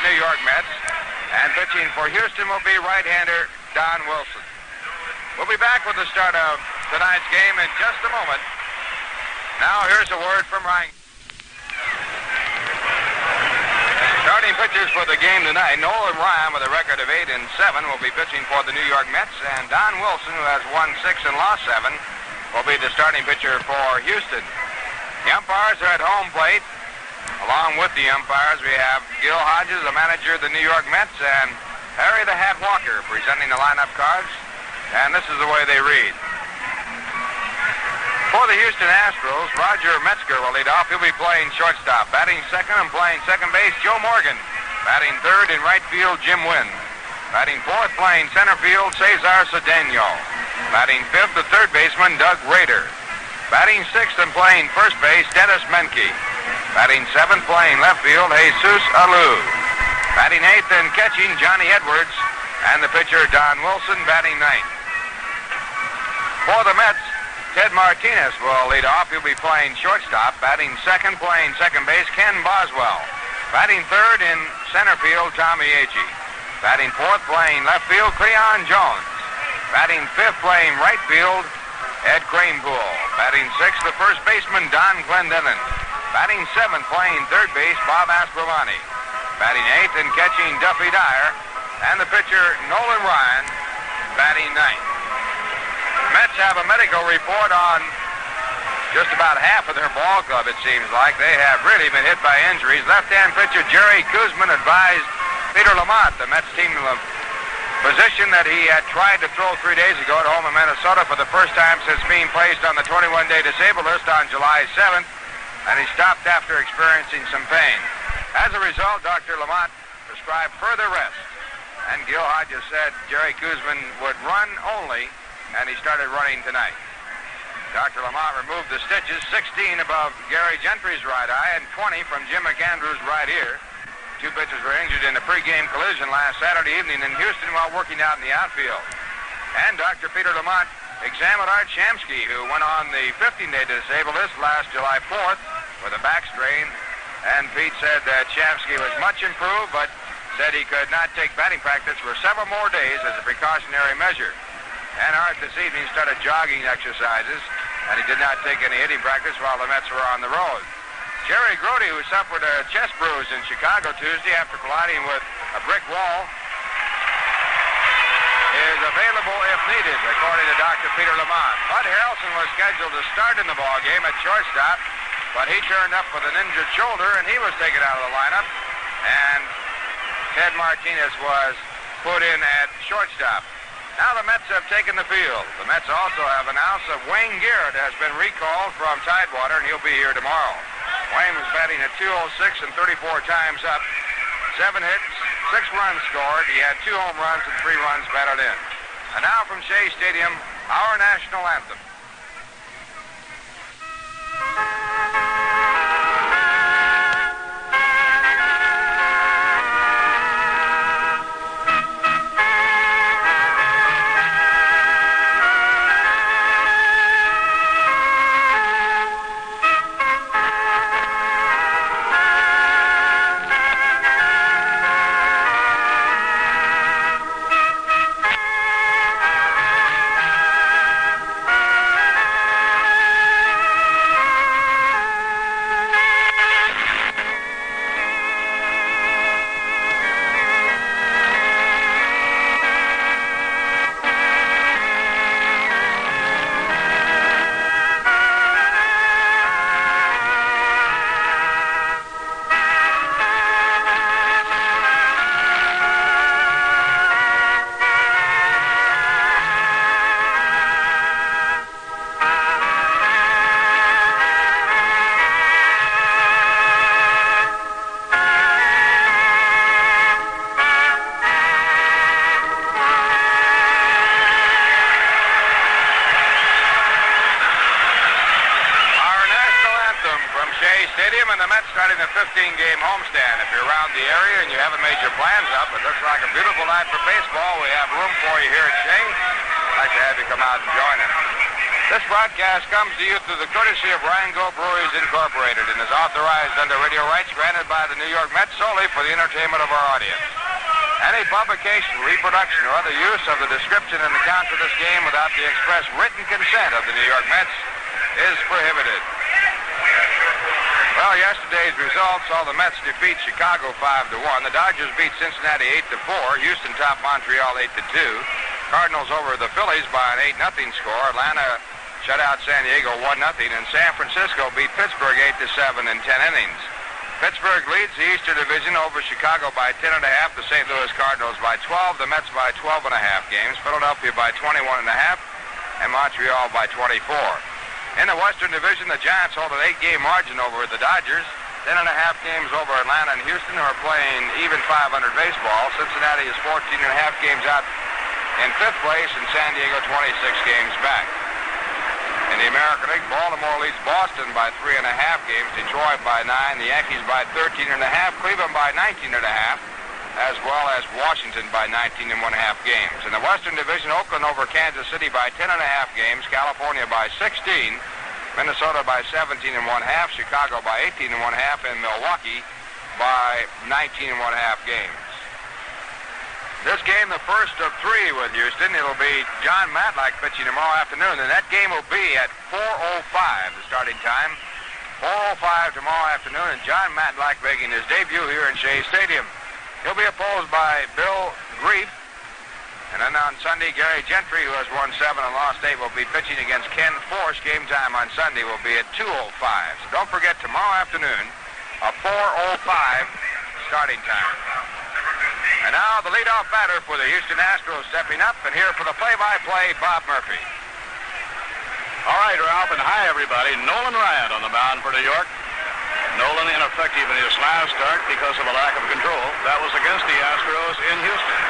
New York Mets. And pitching for Houston will be right-hander Don Wilson. We'll be back with the start of tonight's game in just a moment. Now here's a word from Ryan. Starting pitchers for the game tonight, Nolan Ryan with a record of 8-7 will be pitching for the New York Mets, and Don Wilson, who has won 6 and lost 7, will be the starting pitcher for Houston. The umpires are at home plate. Along with the umpires, we have Gil Hodges, the manager of the New York Mets, and Harry the Hat Walker presenting the lineup cards, and this is the way they read. For the Houston Astros, Roger Metzger will lead off. He'll be playing shortstop. Batting second and playing second base, Joe Morgan. Batting third in right field, Jim Wynn. Batting fourth, playing center field, Cesar Cedeno. Batting fifth, the third baseman, Doug Rader. Batting sixth and playing first base, Dennis Menke. Batting seventh, playing left field, Jesus Alou. Batting eighth and catching, Johnny Edwards. And the pitcher, Don Wilson, batting ninth. For the Mets, Ted Martinez will lead off. He'll be playing shortstop. Batting second, playing second base, Ken Boswell. Batting third in center field, Tommy Agee. Batting fourth, playing left field, Cleon Jones. Batting fifth, playing right field, Ed Kranepool. Batting sixth, the first baseman, Don Clendenin. Batting seventh, playing third base, Bob Aspromani. Batting eighth and catching, Duffy Dyer. And the pitcher, Nolan Ryan, batting ninth. Mets have a medical report on just about half of their ball club, it seems like. They have really been hit by injuries. Left-hand pitcher Jerry Kuzman advised Peter Lamont, the Mets team position, that he had tried to throw 3 days ago at home in Minnesota for the first time since being placed on the 21-day disabled list on July 7th, and he stopped after experiencing some pain. As a result, Dr. Lamont prescribed further rest, and Gil Hodges said Jerry Kuzman would run only, and he started running tonight. Dr. Lamont removed the stitches, 16 above Gary Gentry's right eye and 20 from Jim McAndrews' right ear. Two pitchers were injured in a pregame collision last Saturday evening in Houston while working out in the outfield. And Dr. Peter Lamont examined Art Shamsky, who went on the 15-day disabled list last July 4th with a back strain. And Pete said that Shamsky was much improved, but said he could not take batting practice for several more days as a precautionary measure. And Art this evening started jogging exercises, and he did not take any hitting practice while the Mets were on the road. Jerry Grody, who suffered a chest bruise in Chicago Tuesday after colliding with a brick wall, is available if needed, according to Dr. Peter Lamont. Bud Harrelson was scheduled to start in the ballgame at shortstop, but he turned up with an injured shoulder, and he was taken out of the lineup. And Ted Martinez was put in at shortstop. Now the Mets have taken the field. The Mets also have announced that Wayne Garrett has been recalled from Tidewater, and he'll be here tomorrow. Wayne was batting at .206 and 34 times up. 7 hits, 6 runs scored. He had 2 home runs and 3 runs batted in. And now from Shea Stadium, our national anthem. Stadium, and the Mets starting the 15-game homestand. If you're around the area and you haven't made your plans up, it looks like a beautiful night for baseball. We have room for you here at Shea. I'd like to have you come out and join us. This broadcast comes to you through the courtesy of Rango Brewery Industries Incorporated and is authorized under radio rights granted by the New York Mets solely for the entertainment of our audience. Any publication, reproduction, or other use of the description and account of this game without the express written consent of the New York Mets is prohibited. Well, yesterday's results saw the Mets defeat Chicago 5-1. The Dodgers beat Cincinnati 8-4. Houston topped Montreal 8-2. Cardinals over the Phillies by an 8-0 score. Atlanta shut out San Diego 1-0. And San Francisco beat Pittsburgh 8-7 in 10 innings. Pittsburgh leads the Eastern Division over Chicago by 10.5. The St. Louis Cardinals by 12. The Mets by 12.5 games. Philadelphia by 21.5. And Montreal by 24. In the Western Division, the Giants hold an 8-game margin over the Dodgers. 10.5 games over Atlanta and Houston, who are playing even 500 baseball. Cincinnati is 14.5 games out in 5th place, and San Diego 26 games back. In the American League, Baltimore leads Boston by 3.5 games, Detroit by 9, the Yankees by 13.5, Cleveland by 19.5, as well as Washington by 19.5 games. In the Western Division, Oakland over Kansas City by 10.5 games, California by 16, Minnesota by 17.5, Chicago by 18.5, and Milwaukee by 19.5 games. This game, the first of 3 with Houston, it'll be John Matlack pitching tomorrow afternoon, and that game will be at 4:05, the starting time. 4:05 tomorrow afternoon, and John Matlack making his debut here in Shea Stadium. He'll be opposed by Bill Grief. And then on Sunday, Gary Gentry, who has won 7 and lost 8, will be pitching against Ken Force. Game time on Sunday will be at 2:05. So don't forget, tomorrow afternoon, a 4:05 starting time. And now the leadoff batter for the Houston Astros stepping up, and here for the play-by-play, Bob Murphy. All right, Ralph, and hi, everybody. Nolan Ryan on the mound for New York. Nolan ineffective in his last start because of a lack of control. That was against the Astros in Houston.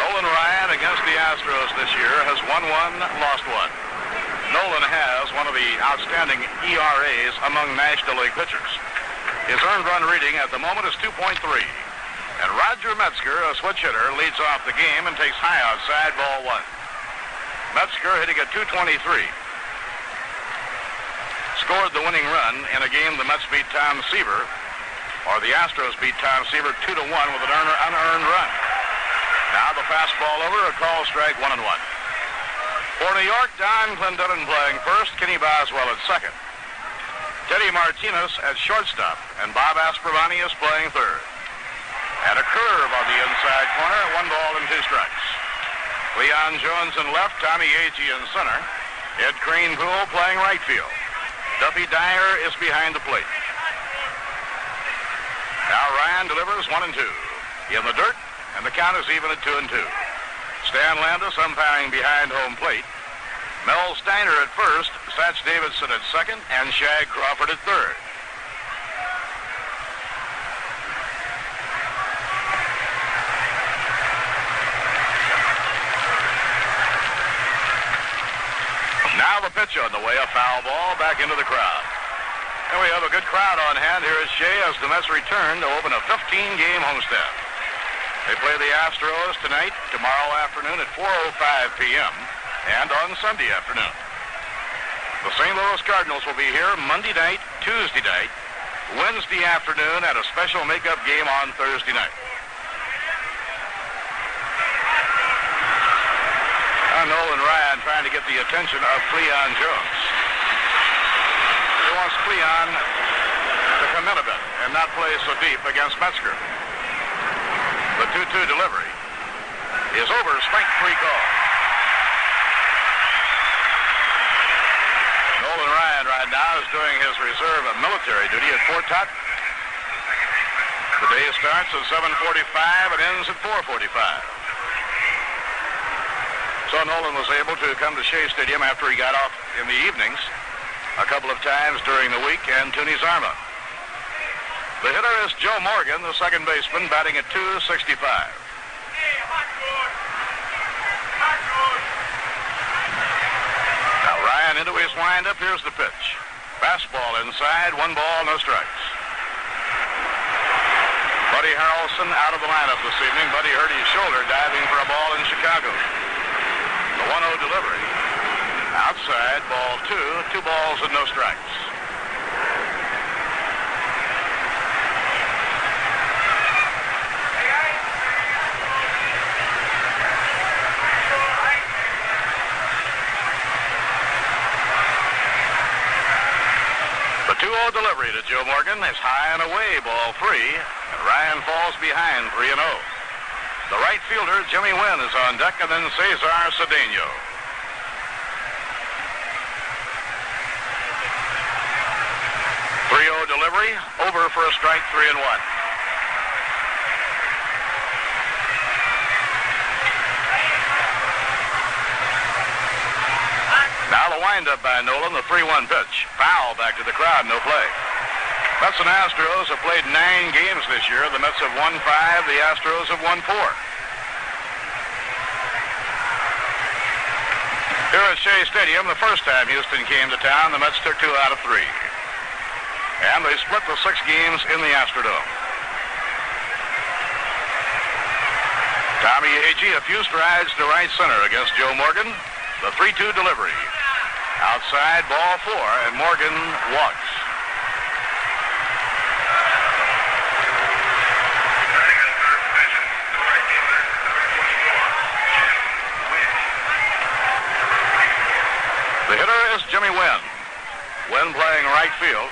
Nolan Ryan against the Astros this year has won 1, lost 1. Nolan has one of the outstanding ERAs among National League pitchers. His earned run reading at the moment is 2.3. And Roger Metzger, a switch hitter, leads off the game and takes high outside, ball 1. Metzger hitting at 223. Scored the winning run in a game the Mets beat Tom Seaver, or the Astros beat Tom Seaver 2-1 with an unearned run. Now the fastball over, a call strike, 1-1. For New York, Don Clendenin playing first, Kenny Boswell at second. Teddy Martinez at shortstop, and Bob Aspervani is playing third. And a curve on the inside corner, 1 ball and 2 strikes. Leon Jones in left, Tommy Agee in center. Ed Greenpool playing right field. Duffy Dyer is behind the plate. Now Ryan delivers 1-2. In the dirt, and the count is even at 2-2. Stan Landis umpiring behind home plate. Mel Steiner at first, Satch Davidson at second, and Shag Crawford at third. Now the pitch on the way, a foul ball back into the crowd. And we have a good crowd on hand. Here is Shea as the Mets return to open a 15-game homestand. They play the Astros tonight, tomorrow afternoon at 4:05 p.m., and on Sunday afternoon. The St. Louis Cardinals will be here Monday night, Tuesday night, Wednesday afternoon, and a special makeup game on Thursday night. Nolan Ryan trying to get the attention of Cleon Jones. He wants Cleon to come in a bit and not play so deep against Metzger. The 2-2 delivery is over. Strike 3 call. Nolan Ryan right now is doing his reserve military duty at Fort Totten. The day starts at 7:45 and ends at 4:45. So Nolan was able to come to Shea Stadium after he got off in the evenings a couple of times during the week and tune his arm up. The hitter is Joe Morgan, the second baseman, batting at .265. Now Ryan into his windup. Here's the pitch. Fastball inside, 1 ball, no strikes. Buddy Harrelson out of the lineup this evening. Buddy hurt his shoulder diving for a ball in Chicago. The 1-0 delivery. Outside, ball 2. 2 balls and no strikes. The 2-0 delivery to Joe Morgan is high and away, ball 3, and Ryan falls behind 3-0. The right fielder, Jimmy Wynn, is on deck, and then Cesar Cedeno. Delivery, over for a strike, 3-1. Now the windup by Nolan, the 3-1 pitch. Foul back to the crowd, no play. Mets and Astros have played 9 games this year. The Mets have won 5, the Astros have won 4. Here at Shea Stadium, the first time Houston came to town, the Mets took 2 out of 3. And they split the 6 games in the Astrodome. Tommy Agee, a few strides to right center against Joe Morgan. The 3-2 delivery. Outside, ball 4, and Morgan walks. The hitter is Jimmy Wynn. Wynn playing right field,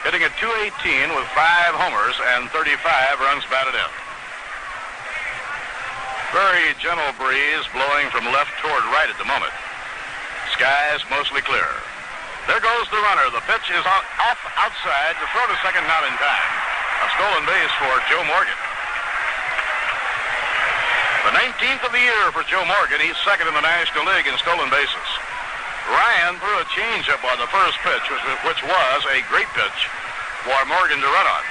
hitting at .218 with 5 homers and 35 runs batted in. Very gentle breeze blowing from left toward right at the moment. Skies mostly clear. There goes the runner. The pitch is off outside to throw to second, not in time. A stolen base for Joe Morgan. The 19th of the year for Joe Morgan. He's second in the National League in stolen bases. Ryan threw a changeup on the first pitch, which was a great pitch for Morgan to run on.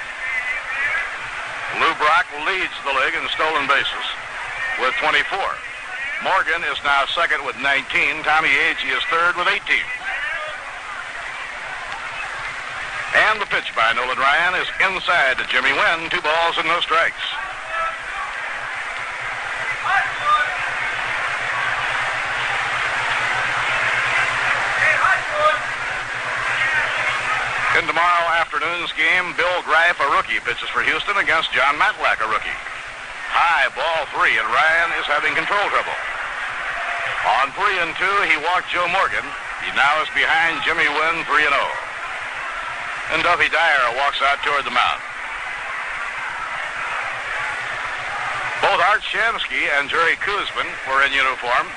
Lou Brock leads the league in stolen bases with 24. Morgan is now second with 19. Tommy Agee is third with 18. And the pitch by Nolan Ryan is inside to Jimmy Wynn. 2 balls and no strikes. In tomorrow afternoon's game, Bill Greif, a rookie, pitches for Houston against John Matlack, a rookie. High, ball 3, and Ryan is having control trouble. On 3 and 2, he walked Joe Morgan. He now is behind Jimmy Wynn, 3-0. And Duffy Dyer walks out toward the mound. Both Art Shamsky and Jerry Kuzman were in uniform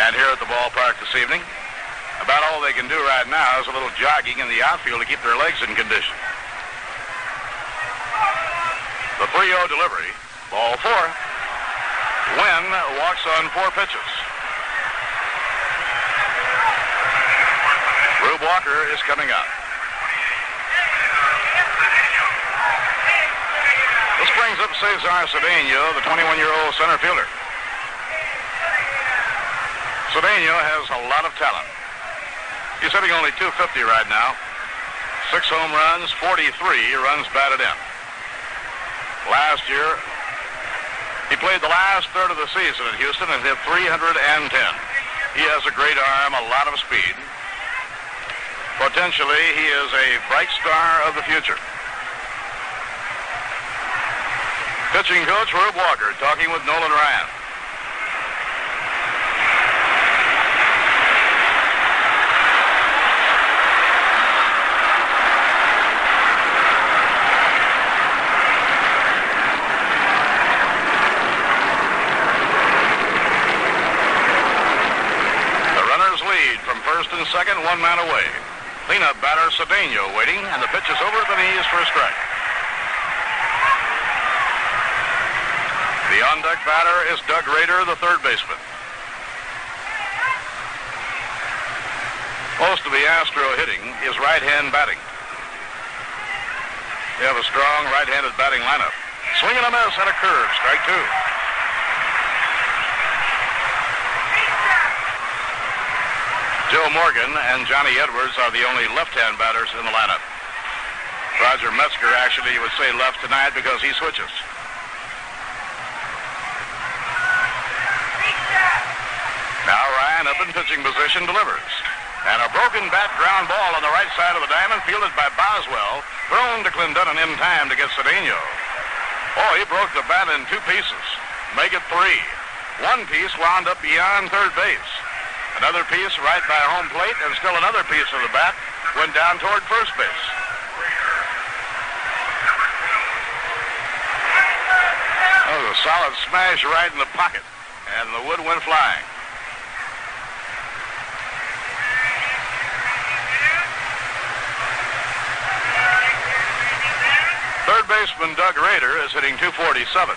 and here at the ballpark this evening. About all they can do right now is a little jogging in the outfield to keep their legs in condition. The 3-0 delivery, ball 4. Wynn walks on 4 pitches. Rube Walker is coming up. This brings up Cesar Cedeno, the 21-year-old center fielder. Cedeno has a lot of talent. He's hitting only .250 right now. 6 home runs, 43 runs batted in. Last year, he played the last third of the season at Houston and hit .310. He has a great arm, a lot of speed. Potentially, he is a bright star of the future. Pitching coach Rube Walker talking with Nolan Ryan. From first and second, 1 man away. Cleanup batter Cedeno waiting, and the pitch is over at the knees for a strike. The on-deck batter is Doug Rader, the third baseman. Most of the Astro hitting is right-hand batting. They have a strong right-handed batting lineup. Swing and a miss and a curve, strike 2. Joe Morgan and Johnny Edwards are the only left-hand batters in the lineup. Roger Metzger actually would say left tonight because he switches. Now lineup in pitching position delivers. And a broken bat ground ball on the right side of the diamond, fielded by Boswell, thrown to Clendenon in time to get Cedeno. Oh, he broke the bat in two pieces. Make it three. One piece wound up beyond third base. Another piece right by home plate, and still another piece of the bat went down toward first base. That was a solid smash right in the pocket, and the wood went flying. Third baseman Doug Rader is hitting .247.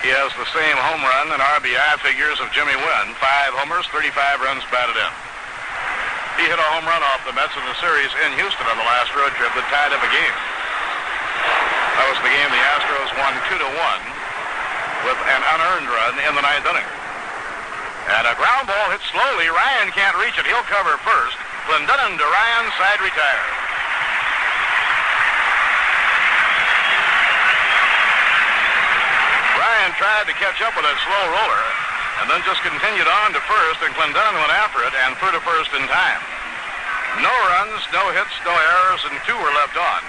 He has the same home run and RBI figures of Jimmy Wynn, 5 homers, 35 runs batted in. He hit a home run off the Mets in the series in Houston on the last road trip that tied up a game. That was the game the Astros won 2-1 with an unearned run in the 9th inning. And a ground ball hit slowly. Ryan can't reach it. He'll cover first. Clendenon to Ryan, side retired. Ryan tried to catch up with that slow roller and then just continued on to first, and Clendenon went after it and threw to first in time. No runs, no hits, no errors, and 2 were left on.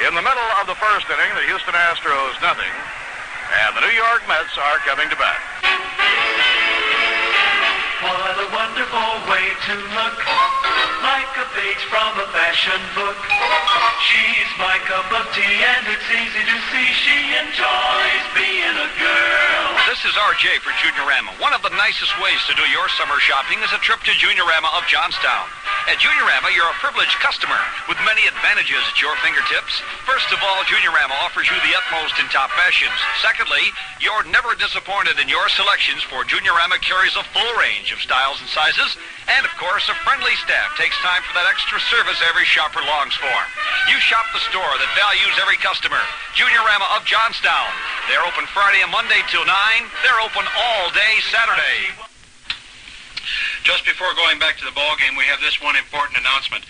In the middle of the first inning, the Houston Astros nothing, and the New York Mets are coming to bat. What a wonderful way to look, like a page from a fashion book. She's my cup of tea, and it's easy to see she enjoys being a girl. This is RJ for Juniorama. One of the nicest ways to do your summer shopping is a trip to Juniorama of Johnstown. At Juniorama, you're a privileged customer with many advantages at your fingertips. First of all, Juniorama offers you the utmost in top fashions. Secondly, you're never disappointed in your selections, for Juniorama carries a full range of styles and sizes. And, of course, a friendly staff takes time for that extra service every shopper longs for. You shop the store that values every customer. Juniorama of Johnstown. They're open Friday and Monday till 9. They're open all day Saturday. Just before going back to the ball game, we have this one important announcement.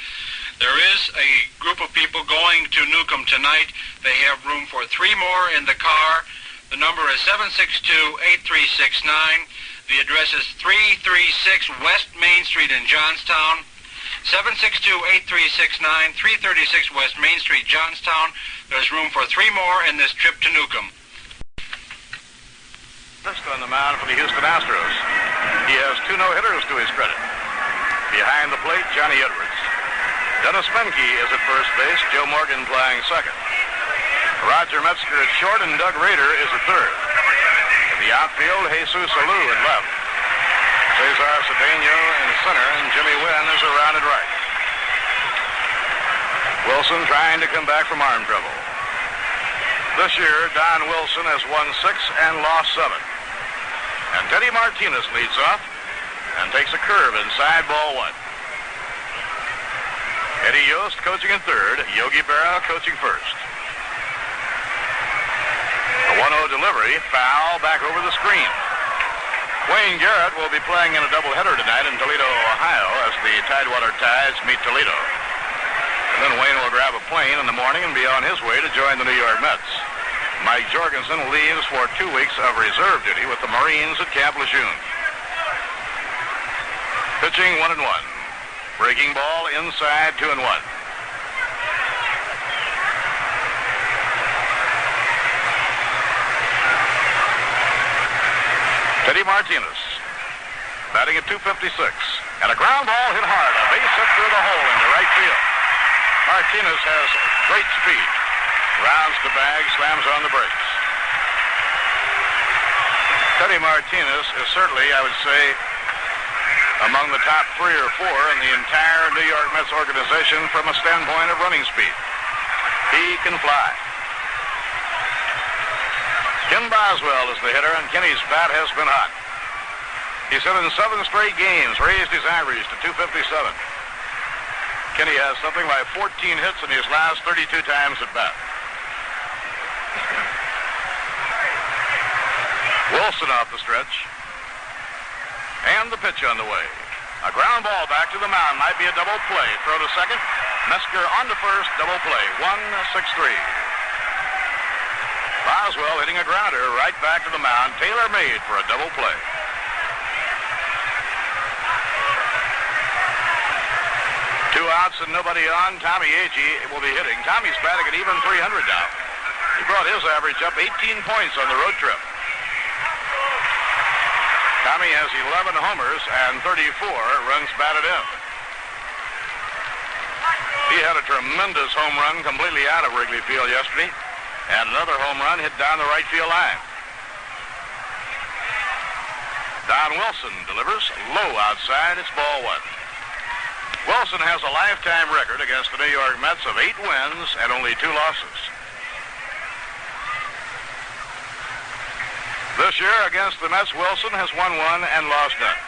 There is a group of people going to Newcomb tonight. They have room for 3 more in the car. The number is 762-8369. The address is 336 West Main Street in Johnstown. 762-8369, 336 West Main Street, Johnstown. There's room for 3 more in this trip to Newcomb. On the mound for the Houston Astros. He has 2 no-hitters to his credit. Behind the plate, Johnny Edwards. Dennis Menke is at first base. Joe Morgan playing second. Roger Metzger at short, and Doug Rader is at third. In the outfield, Jesus Alou at left. Cesar Cedeno in center, and Jimmy Wynn is around at right. Wilson trying to come back from arm trouble. This year, Don Wilson has won 6 and lost 7. And Teddy Martinez leads off and takes a curve inside ball 1. Eddie Yost coaching in third, Yogi Berra coaching first. The 1-0 delivery, foul back over the screen. Wayne Garrett will be playing in a doubleheader tonight in Toledo, Ohio, as the Tidewater Tides meet Toledo. And then Wayne will grab a plane in the morning and be on his way to join the New York Mets. Mike Jorgensen leaves for 2 weeks of reserve duty with the Marines at Camp Lejeune. Pitching 1-1. Breaking ball inside 2-1. Teddy Martinez batting at .256. And a ground ball hit hard. A base hit through the hole into right field. Martinez has great speed. Rounds the bag, slams on the brakes. Teddy Martinez is certainly, I would say, among the top 3 or 4 in the entire New York Mets organization from a standpoint of running speed. He can fly. Ken Boswell is the hitter, and Kenny's bat has been hot. He's hit in 7 straight games, raised his average to .257. Kenny has something like 14 hits in his last 32 times at bat. Wilson off the stretch. And the pitch on the way. A ground ball back to the mound. Might be a double play. Throw to second. Metzger on to first. Double play. 1-6-3. Boswell hitting a grounder right back to the mound. Tailor-made for a double play. outs and nobody on. Tommy Agee will be hitting. Tommy's batting at even 300 now. He brought his average up 18 points on the road trip. Tommy has 11 homers and 34 runs batted in. He had a tremendous home run completely out of Wrigley Field yesterday, and another home run hit down the right field line. Don Wilson delivers low outside. It's ball one. Wilson has a lifetime record against the New York Mets of 8 wins and only 2 losses. This year against the Mets, Wilson has won 1 and lost none.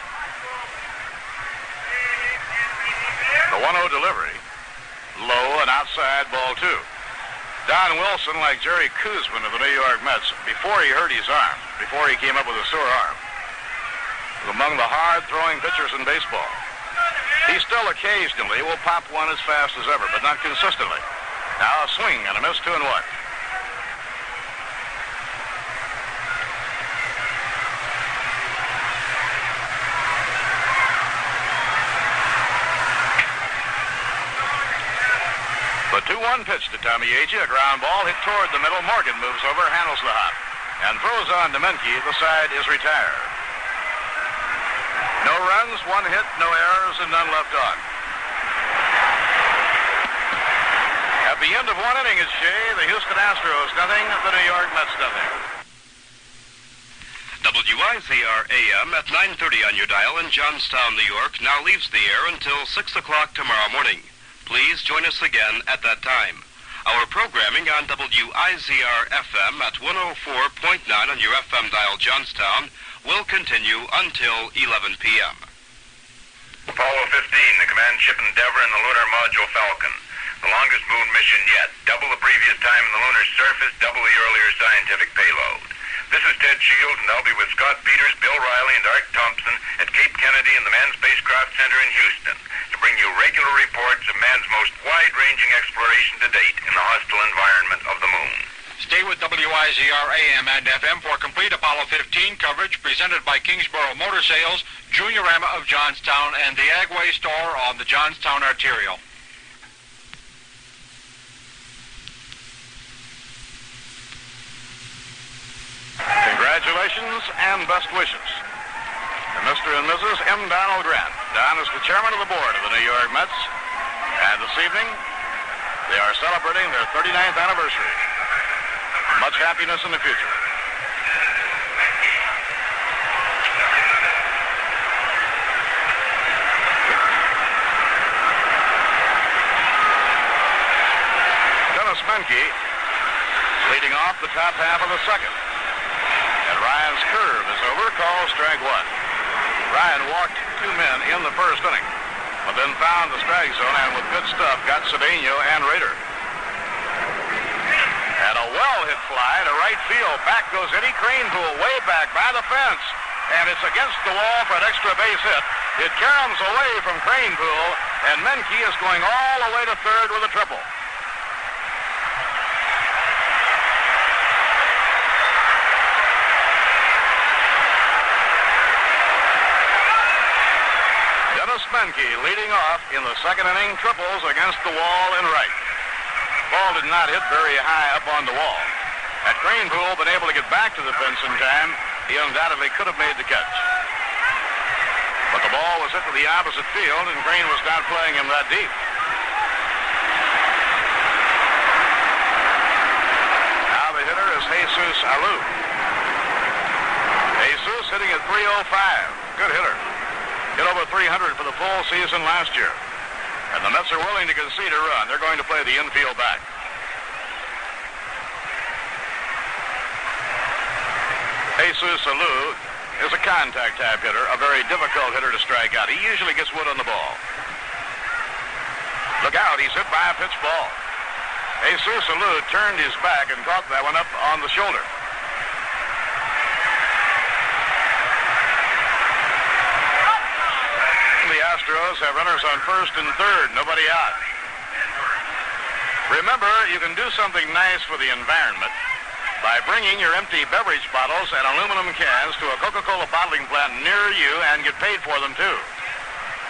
The 1-0 delivery. Low and outside, ball 2. Don Wilson, like Jerry Koosman of the New York Mets, before he hurt his arm, before he came up with a sore arm, was among the hard-throwing pitchers in baseball. He still occasionally will pop one as fast as ever, but not consistently. Now a swing and a miss, 2-1. The 2-1 pitch to Tommy Agee, a ground ball hit toward the middle. Morgan moves over, handles the hop, and throws on to Menke. The side is retired. No runs, 1 hit, no errors, and none left on. At the end of 1 inning, it's Shea, the Houston Astros nothing, the New York Mets nothing. WIZR AM at 9:30 on your dial in Johnstown, New York, now leaves the air until 6 o'clock tomorrow morning. Please join us again at that time. Our programming on WIZR FM at 104.9 on your FM dial Johnstown will continue until 11 p.m. Apollo 15, the command ship Endeavour and the lunar module Falcon. The longest moon mission yet. Double the previous time in the lunar surface, double the earlier scientific payload. This is Ted Shields, and I'll be with Scott Peters, Bill Riley, and Art Thompson at Cape Kennedy and the Manned Spacecraft Center in Houston to bring you regular reports of man's most wide-ranging exploration to date in the hostile environment of the moon. Stay with WIZR AM and FM for complete Apollo 15 coverage presented by Kingsborough Motor Sales, Juniorama of Johnstown, and the Agway store on the Johnstown Arterial. Congratulations and best wishes to Mr. and Mrs. M. Donald Grant. Don is the chairman of the board of the New York Mets, and this evening they are celebrating their 39th anniversary. Much happiness in the future. Dennis Menke leading off the top half of the second. And Ryan's curve is over, called strike 1. Ryan walked 2 men in the first inning, but then found the strike zone and with good stuff got Cedeno and Rader. And a well-hit fly to right field. Back goes Eddie Cranepool way back by the fence. And it's against the wall for an extra base hit. It caroms away from Cranepool, and Menke is going all the way to third with a triple. Dennis Menke leading off in the second inning, triples against the wall in right. Ball did not hit very high up on the wall. Had Cranepool been able to get back to the fence in time, he undoubtedly could have made the catch. But the ball was hit to the opposite field, and Crane was not playing him that deep. Now the hitter is Jesus Alou. Jesus hitting at .305. Good hitter. Hit over 300 for the full season last year. And the Mets are willing to concede a run. They're going to play the infield back. Jesus Alou is a contact type hitter, a very difficult hitter to strike out. He usually gets wood on the ball. Look out, he's hit by a pitch ball. Jesus Alou turned his back and caught that one up on the shoulder. The Astros have runners on first and third, nobody out. Remember, you can do something nice for the environment by bringing your empty beverage bottles and aluminum cans to a Coca-Cola bottling plant near you and get paid for them too.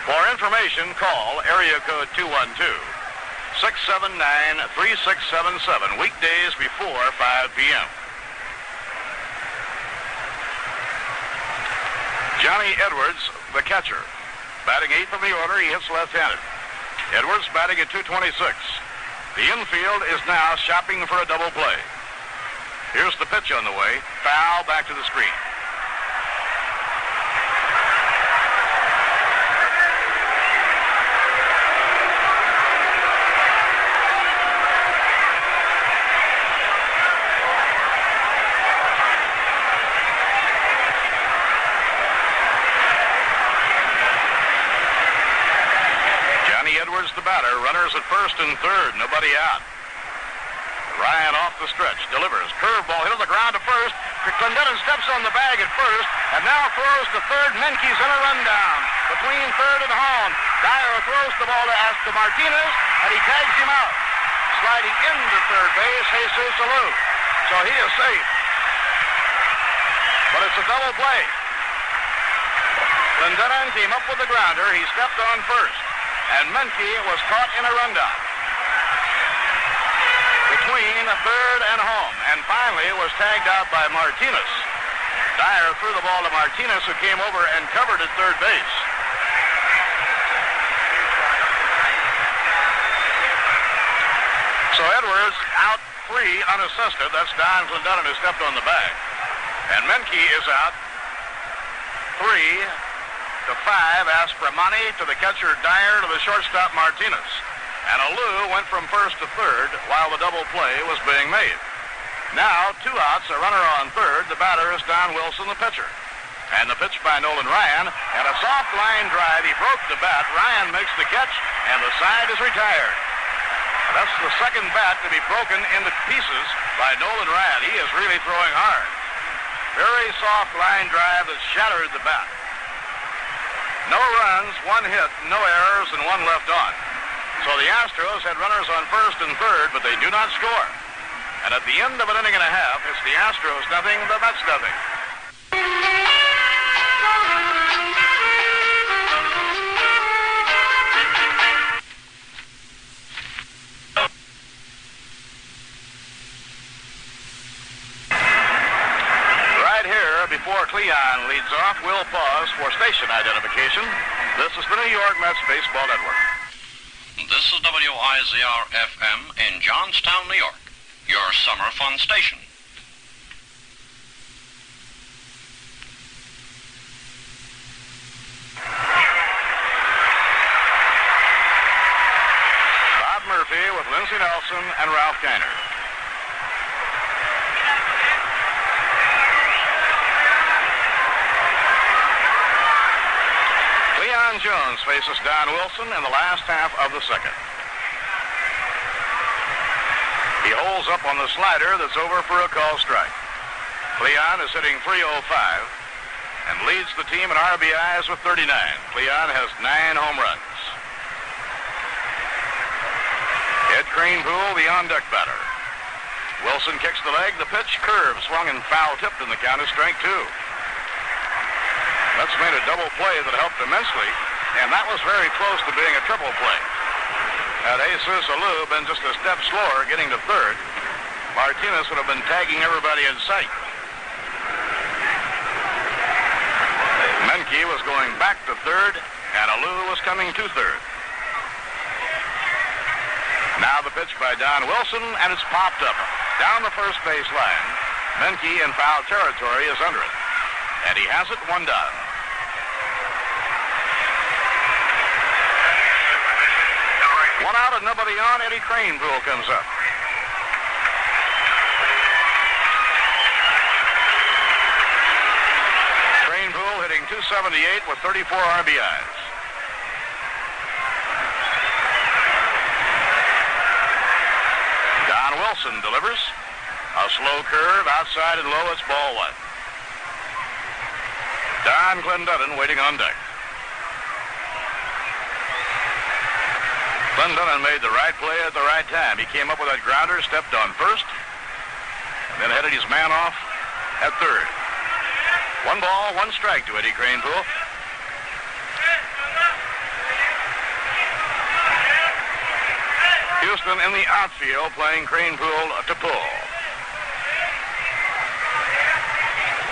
For information, call area code 212-679-3677, weekdays before 5 p.m. Johnny Edwards, the catcher. Batting eighth in the order, he hits left-handed. Edwards batting at 226. The infield is now shopping for a double play. Here's the pitch on the way. Foul back to the screen. Edwards, the batter, runners at first and third, nobody out. Ryan off the stretch, delivers, curveball hit on the ground to first. Clendenin steps on the bag at first, and now throws to third. Menke's in a rundown between third and home. Dyer throws the ball to Martinez, and he tags him out. Sliding into third base, Jesus Alou. So he is safe. But it's a double play. Clendenin came up with the grounder. He stepped on first. And Menke was caught in a rundown between third and home, and finally was tagged out by Martinez. Dyer threw the ball to Martinez, who came over and covered at third base. So Edwards out free, unassisted. That's Don Clendenin, who stepped on the bag. And Menke is out 3-5, Aspremani to the catcher Dyer to the shortstop Martinez. And Alou went from first to third while the double play was being made. Now, 2 outs, a runner on third. The batter is Don Wilson, the pitcher. And the pitch by Nolan Ryan, and a soft line drive. He broke the bat. Ryan makes the catch, and the side is retired. That's the second bat to be broken into pieces by Nolan Ryan. He is really throwing hard. Very soft line drive that shattered the bat. No runs, 1 hit, no errors, and 1 left on. So the Astros had runners on first and third, but they do not score. And at the end of an inning and a half, it's the Astros nothing, the Mets nothing. Right here, before Cleon leads off, we'll pause for station identification. This is the New York Mets Baseball Network. This is WIZR-FM in Johnstown, New York, your summer fun station. Bob Murphy with Lindsey Nelson and Ralph Kiner. Leon Jones faces Don Wilson in the last half of the second. He holds up on the slider that's over for a call strike. Leon is hitting .305 and leads the team in RBIs with 39. Leon has 9 home runs. Ed Cranepool, the on-deck batter. Wilson kicks the leg. The pitch curve swung and foul-tipped in the count is strike 2. Mets made a double play that helped immensely, and that was very close to being a triple play. Had Jesus Alou been just a step slower getting to third, Martinez would have been tagging everybody in sight. Menke was going back to third, and Alou was coming to third. Now the pitch by Don Wilson, and it's popped up down the first base line. Menke in foul territory is under it, and he has it 1 down. One out and nobody on. Eddie Cranepool comes up. Cranepool hitting .278 with 34 RBIs. Don Wilson delivers. A slow curve outside and low. It's ball 1. Don Clendenin waiting on deck. Clendenin made the right play at the right time. He came up with that grounder, stepped on first, and then headed his man off at third. 1 ball, 1 strike to Eddie Cranepool. Wilson in the outfield playing Crane Pool to pull.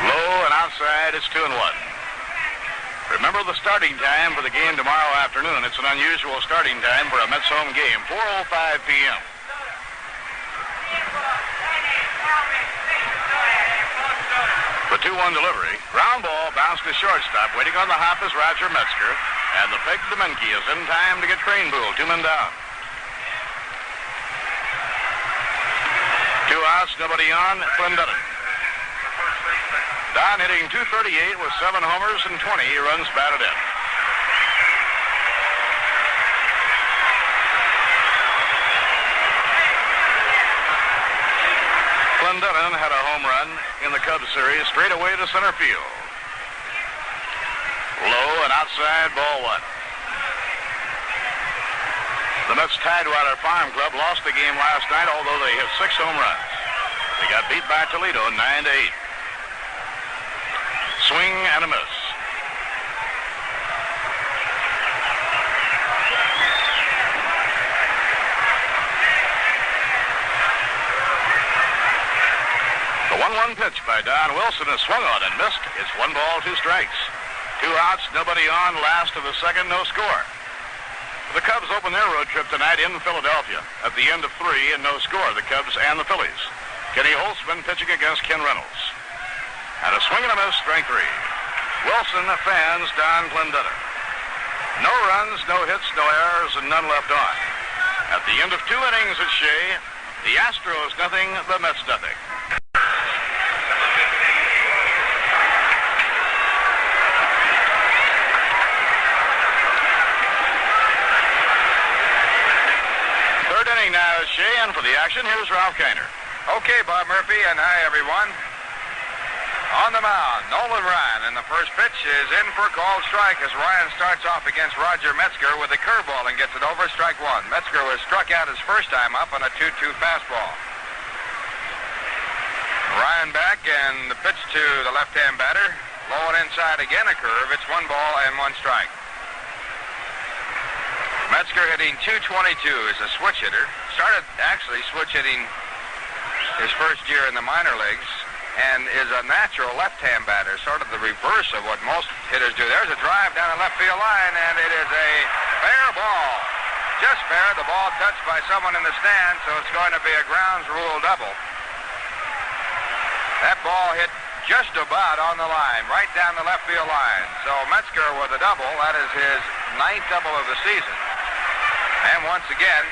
Low and outside, it's 2-1. Remember the starting time for the game tomorrow afternoon. It's an unusual starting time for a Mets home game, 4:05 p.m. The 2-1 delivery. Ground ball bounced to shortstop. Waiting on the hop is Roger Metzger. And the big Demenke is in time to get Crane Pool. 2 men down. 2 outs, nobody on. Clendenin. Don hitting .238 with 7 homers and 20 runs batted in. Clendenin had a home run in the Cubs series straight away to center field. Low and outside, ball 1. The Mets Tidewater Farm Club lost the game last night, although they hit 6 home runs. They got beat by Toledo 9-8. Swing and a miss. The 1-1 pitch by Don Wilson is swung on and missed. It's 1 ball, 2 strikes. 2 outs, nobody on. Last of the second, no score. The Cubs open their road trip tonight in Philadelphia. At the end of 3 and no score, the Cubs and the Phillies. Kenny Holtzman pitching against Ken Reynolds. And a swing and a miss, strike 3. Wilson fans Don Clendenin. No runs, no hits, no errors, and none left on. At the end of 2 innings at Shea, the Astros nothing, the Mets nothing. Third inning now is Shea, and for the action, here's Ralph Kiner. Okay, Bob Murphy, and hi, everyone. On the mound, Nolan Ryan, and the first pitch is in for a called strike as Ryan starts off against Roger Metzger with a curveball and gets it over, strike 1. Metzger was struck out his first time up on a 2-2 fastball. Ryan back, and the pitch to the left-hand batter. Low and inside again, a curve. It's 1 ball and 1 strike. Metzger hitting .222 is a switch hitter. Started actually switch hitting his first year in the minor leagues, and is a natural left-hand batter, sort of the reverse of what most hitters do. There's a drive down the left field line, and it is a fair ball. Just fair. The ball touched by someone in the stand, so it's going to be a grounds rule double. That ball hit just about on the line, right down the left field line. So Metzger with a double. That is his 9th double of the season. And once again,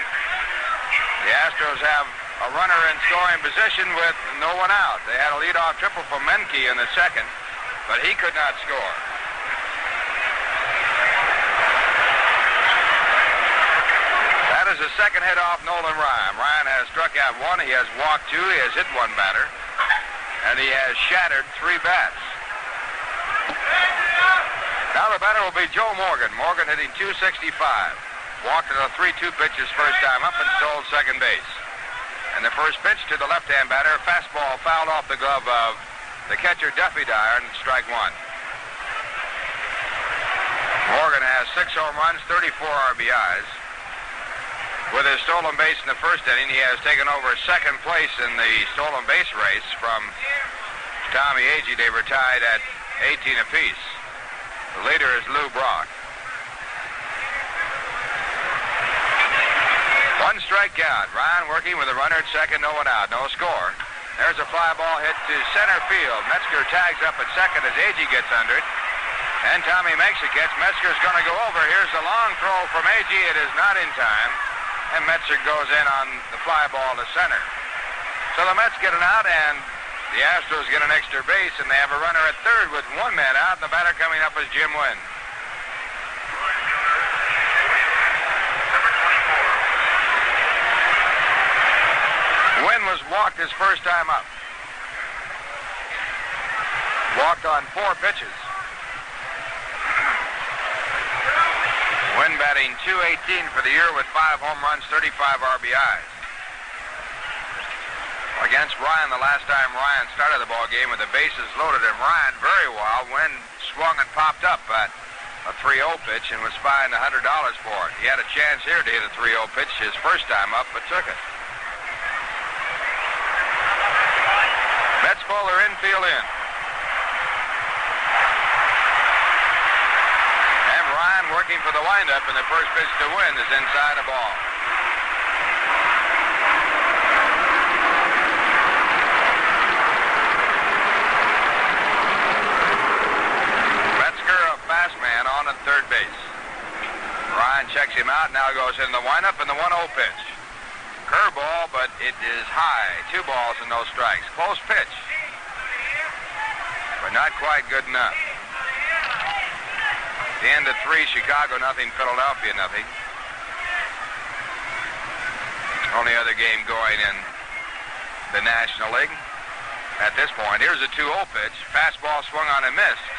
the Astros have a runner in scoring position with no one out. They had a leadoff triple from Menke in the second, but he could not score. That is the second hit off Nolan Ryan. Ryan has struck out 1. He has walked 2. He has hit 1 batter. And he has shattered 3 bats. Now the batter will be Joe Morgan. Morgan hitting .265. Walked on a 3-2 pitch his first time up and stole second base. And the first pitch to the left-hand batter, fastball fouled off the glove of the catcher, Duffy Dyer, and strike 1. Morgan has 6 home runs, 34 RBIs. With his stolen base in the first inning, he has taken over second place in the stolen base race from Tommy Agee. They were tied at 18 apiece. The leader is Lou Brock. 1 strikeout. Ryan working with a runner at second, no one out, no score. There's a fly ball hit to center field. Metzger tags up at second as Agee gets under it. And Tommy makes a catch. Metzger's going to go over. Here's the long throw from Agee. It is not in time. And Metzger goes in on the fly ball to center. So the Mets get an out, and the Astros get an extra base, and they have a runner at third with 1 man out, and the batter coming up is Jim Wynn. Wynn was walked his first time up. Walked on 4 pitches. Wynn batting .218 for the year with 5 home runs, 35 RBIs. Against Ryan, the last time Ryan started the ball game with the bases loaded, and Ryan very well. Wynn swung and popped up, but a 3-0 pitch and was fined $100 for it. He had a chance here to hit a 3-0 pitch his first time up, but took it. Mets pull their infield in. And Ryan working for the windup, and the first pitch to win is inside a ball. Fast man on at third base. Ryan checks him out, now goes in the windup and the 1-0 pitch. Curveball, but it is high. 2 balls and no strikes. Close pitch, but not quite good enough. The end of 3, Chicago nothing, Philadelphia nothing. Only other game going in the National League at this point. Here's a 2-0 pitch. Fastball swung on and missed.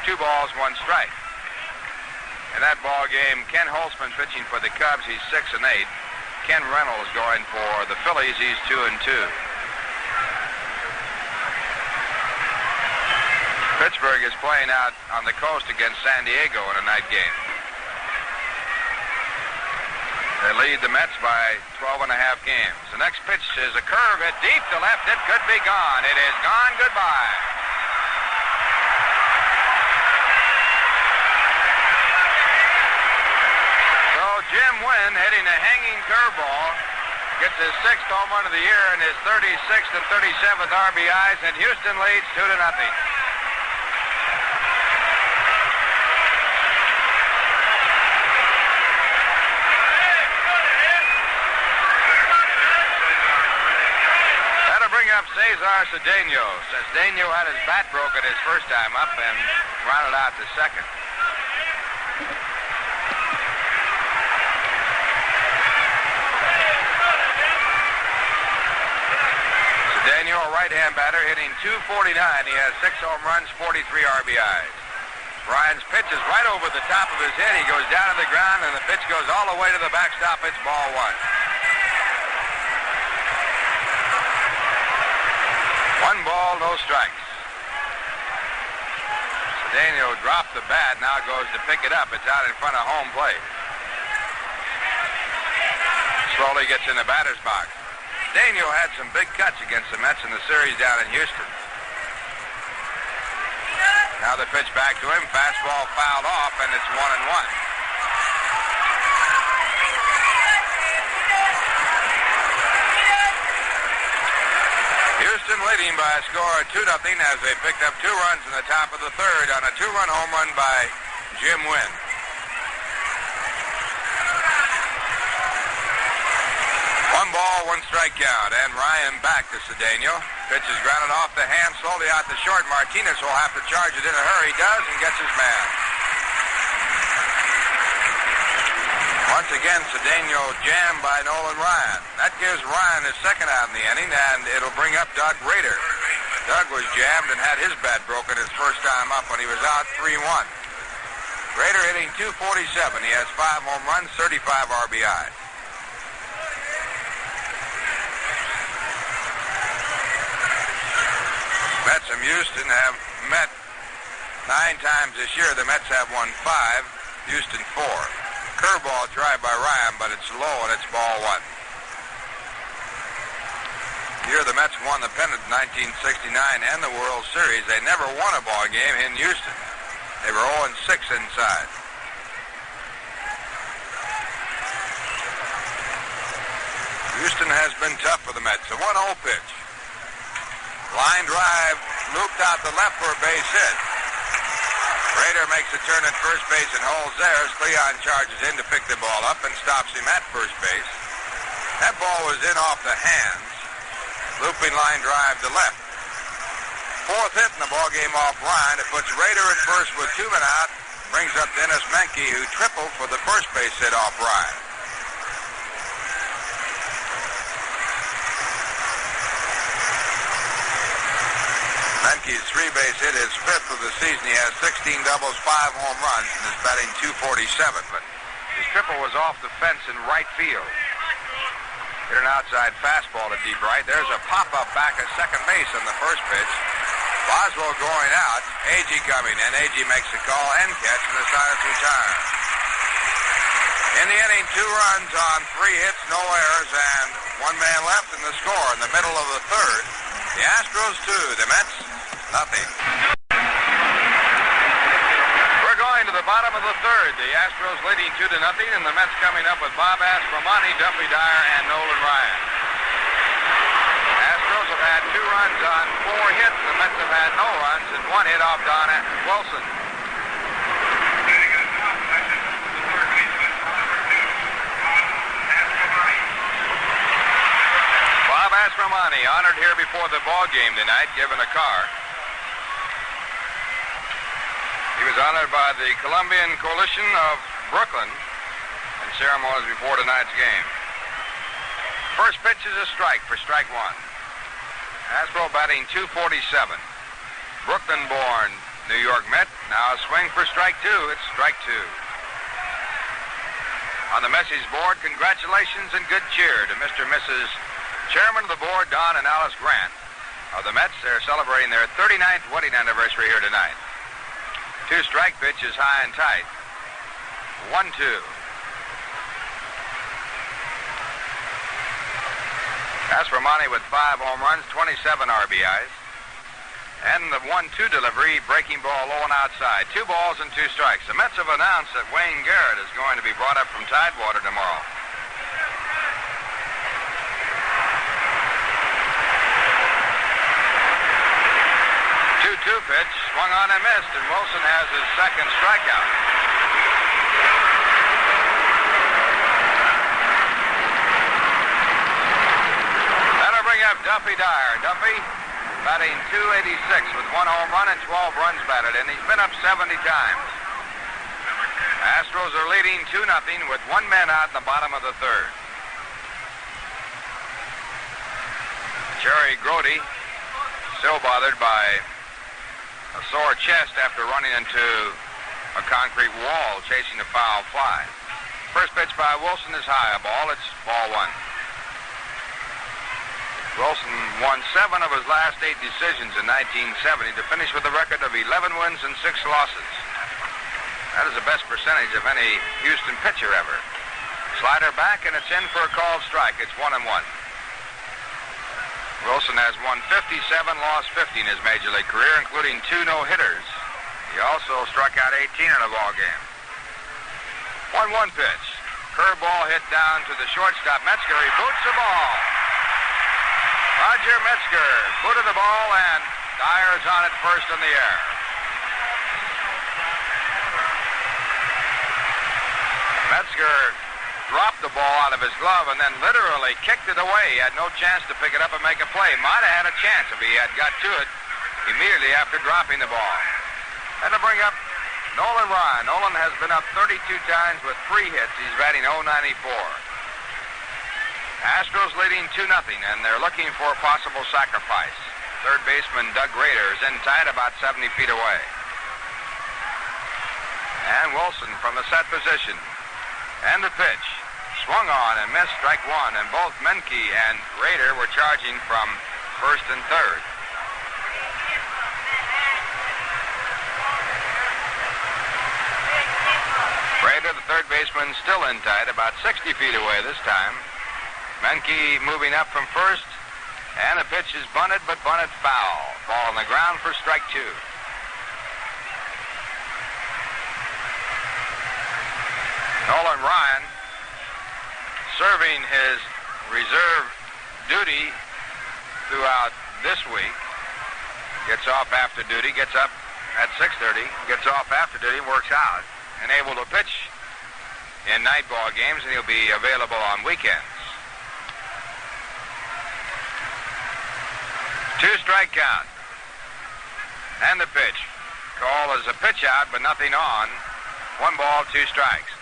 2 balls, 1 strike. In that ball game, Ken Holtzman pitching for the Cubs. He's 6-8. Ken Reynolds going for the Phillies. He's 2-2. Pittsburgh is playing out on the coast against San Diego in a night game. They lead the Mets by 12.5 games. The next pitch is a curve hit deep to left. It could be gone. It is gone. Goodbye. Jim Wynn hitting a hanging curveball gets his 6th home run of the year and his 36th and 37th RBIs, and Houston leads 2-0. That'll bring up Cesar Cedeno. Cedeno had his bat broken his first time up and grounded out to second. Daniel, a right-hand batter, hitting .249. He has 6 home runs, 43 RBIs. Ryan's pitch is right over the top of his head. He goes down to the ground, and the pitch goes all the way to the backstop. It's ball 1. 1 ball, no strikes. Daniel dropped the bat, now goes to pick it up. It's out in front of home plate. Slowly gets in the batter's box. Daniel had some big cuts against the Mets in the series down in Houston. Now the pitch back to him. Fastball fouled off, and it's 1-1. Houston leading by a score of 2-0 as they picked up 2 runs in the top of the third on a 2-run home run by Jim Wynn. 1 ball, 1 strike count, and Ryan back to Cedeno. Pitch is grounded off the hand, slowly out to short. Martinez will have to charge it in a hurry. Does, and gets his man. Once again, Cedeno jammed by Nolan Ryan. That gives Ryan his 2nd out in the inning, and it'll bring up Doug Rader. Doug was jammed and had his bat broken his first time up when he was out 3-1. Rader hitting .247. He has 5 home runs, 35 RBI. Mets and Houston have met 9 times this year. The Mets have won 5, Houston 4. Curveball tried by Ryan, but it's low, and it's ball 1. The year the Mets won the pennant in 1969 and the World Series, they never won a ball game in Houston. They were 0-6 inside. Houston has been tough for the Mets. A 1-0 pitch. Line drive, looped out the left for a base hit. Rader makes a turn at first base and holds there as Cleon charges in to pick the ball up and stops him at first base. That ball was in off the hands. Looping line drive to left. 4th hit in the ball game off Ryan. It puts Rader at first with 2 men out. Brings up Dennis Menke, who tripled for the first base hit off Ryan. Menke's 3-base hit is 5th of the season. He has 16 doubles, 5 home runs, and is batting .247. But his triple was off the fence in right field. Hit an outside fastball to deep right. There's a pop-up back at second base on the first pitch. Boswell going out. Agee coming in. Agee makes the call and catch, and the Science retire. In the inning, 2 runs on 3 hits, no errors, and 1 man left in the score in the middle of the third. The Astros 2, the Mets nothing. We're going to the bottom of the third. The Astros leading 2-0, and the Mets coming up with Bob Aspromani, Duffy Dyer, and Nolan Ryan. Astros have had 2 runs on 4 hits. The Mets have had no runs and 1 hit off Don Wilson. Bob Aspromani honored here before the ball game tonight, given a car. He was honored by the Colombian Coalition of Brooklyn in ceremonies before tonight's game. First pitch is a strike for strike 1. Astro batting .247. Brooklyn-born New York Met. Now a swing for strike 2. It's strike 2. On the message board, congratulations and good cheer to Mr. and Mrs. Chairman of the board, Don and Alice Grant of the Mets. They're celebrating their 39th wedding anniversary here tonight. 2-strike pitch is high and tight. 1-2. Aspromani with 5 home runs, 27 RBIs. And the 1-2 delivery, breaking ball low and outside. 2 balls and 2 strikes. The Mets have announced that Wayne Garrett is going to be brought up from Tidewater tomorrow. 2-2 pitch, swung on and missed, and Wilson has his second strikeout. That'll bring up Duffy Dyer. Duffy batting .286 with 1 home run and 12 runs batted in. He's been up 70 times. Astros are leading 2-0 with 1 man out in the bottom of the third. Jerry Grody still bothered by a sore chest after running into a concrete wall chasing a foul fly. First pitch by Wilson is high, a ball. It's ball 1. Wilson won 7 of his last 8 decisions in 1970 to finish with a record of 11 wins and 6 losses. That is the best percentage of any Houston pitcher ever. Slider back, and it's in for a called strike. It's 1-1. Wilson has won 57, lost 50 in his major league career, including 2 no-hitters. He also struck out 18 in a ball game. 1-1 pitch. Curveball hit down to the shortstop. Metzger, he boots the ball. Roger Metzger booted the ball, and Dyer is on it first in the air. Metzger dropped the ball out of his glove and then literally kicked it away. He had no chance to pick it up and make a play. Might have had a chance if he had got to it immediately after dropping the ball. That'll bring up Nolan Ryan. Nolan has been up 32 times with 3 hits. He's batting .094. Astros leading 2-0, and they're looking for a possible sacrifice. Third baseman Doug Rader is in tight about 70 feet away. And Wilson from the set position. And the pitch. Swung on and missed, strike 1. And both Menke and Rader were charging from first and third. Rader, the third baseman, still in tight, about 60 feet away this time. Menke moving up from first. And the pitch is bunted, but bunted foul. Ball on the ground for strike 2. Nolan Ryan serving his reserve duty throughout this week. Gets off after duty, gets up at 6:30, gets off after duty, works out, and able to pitch in night ball games, and he'll be available on weekends. 2-strike count. And the pitch. Call is a pitch out, but nothing on. 1 ball, 2 strikes.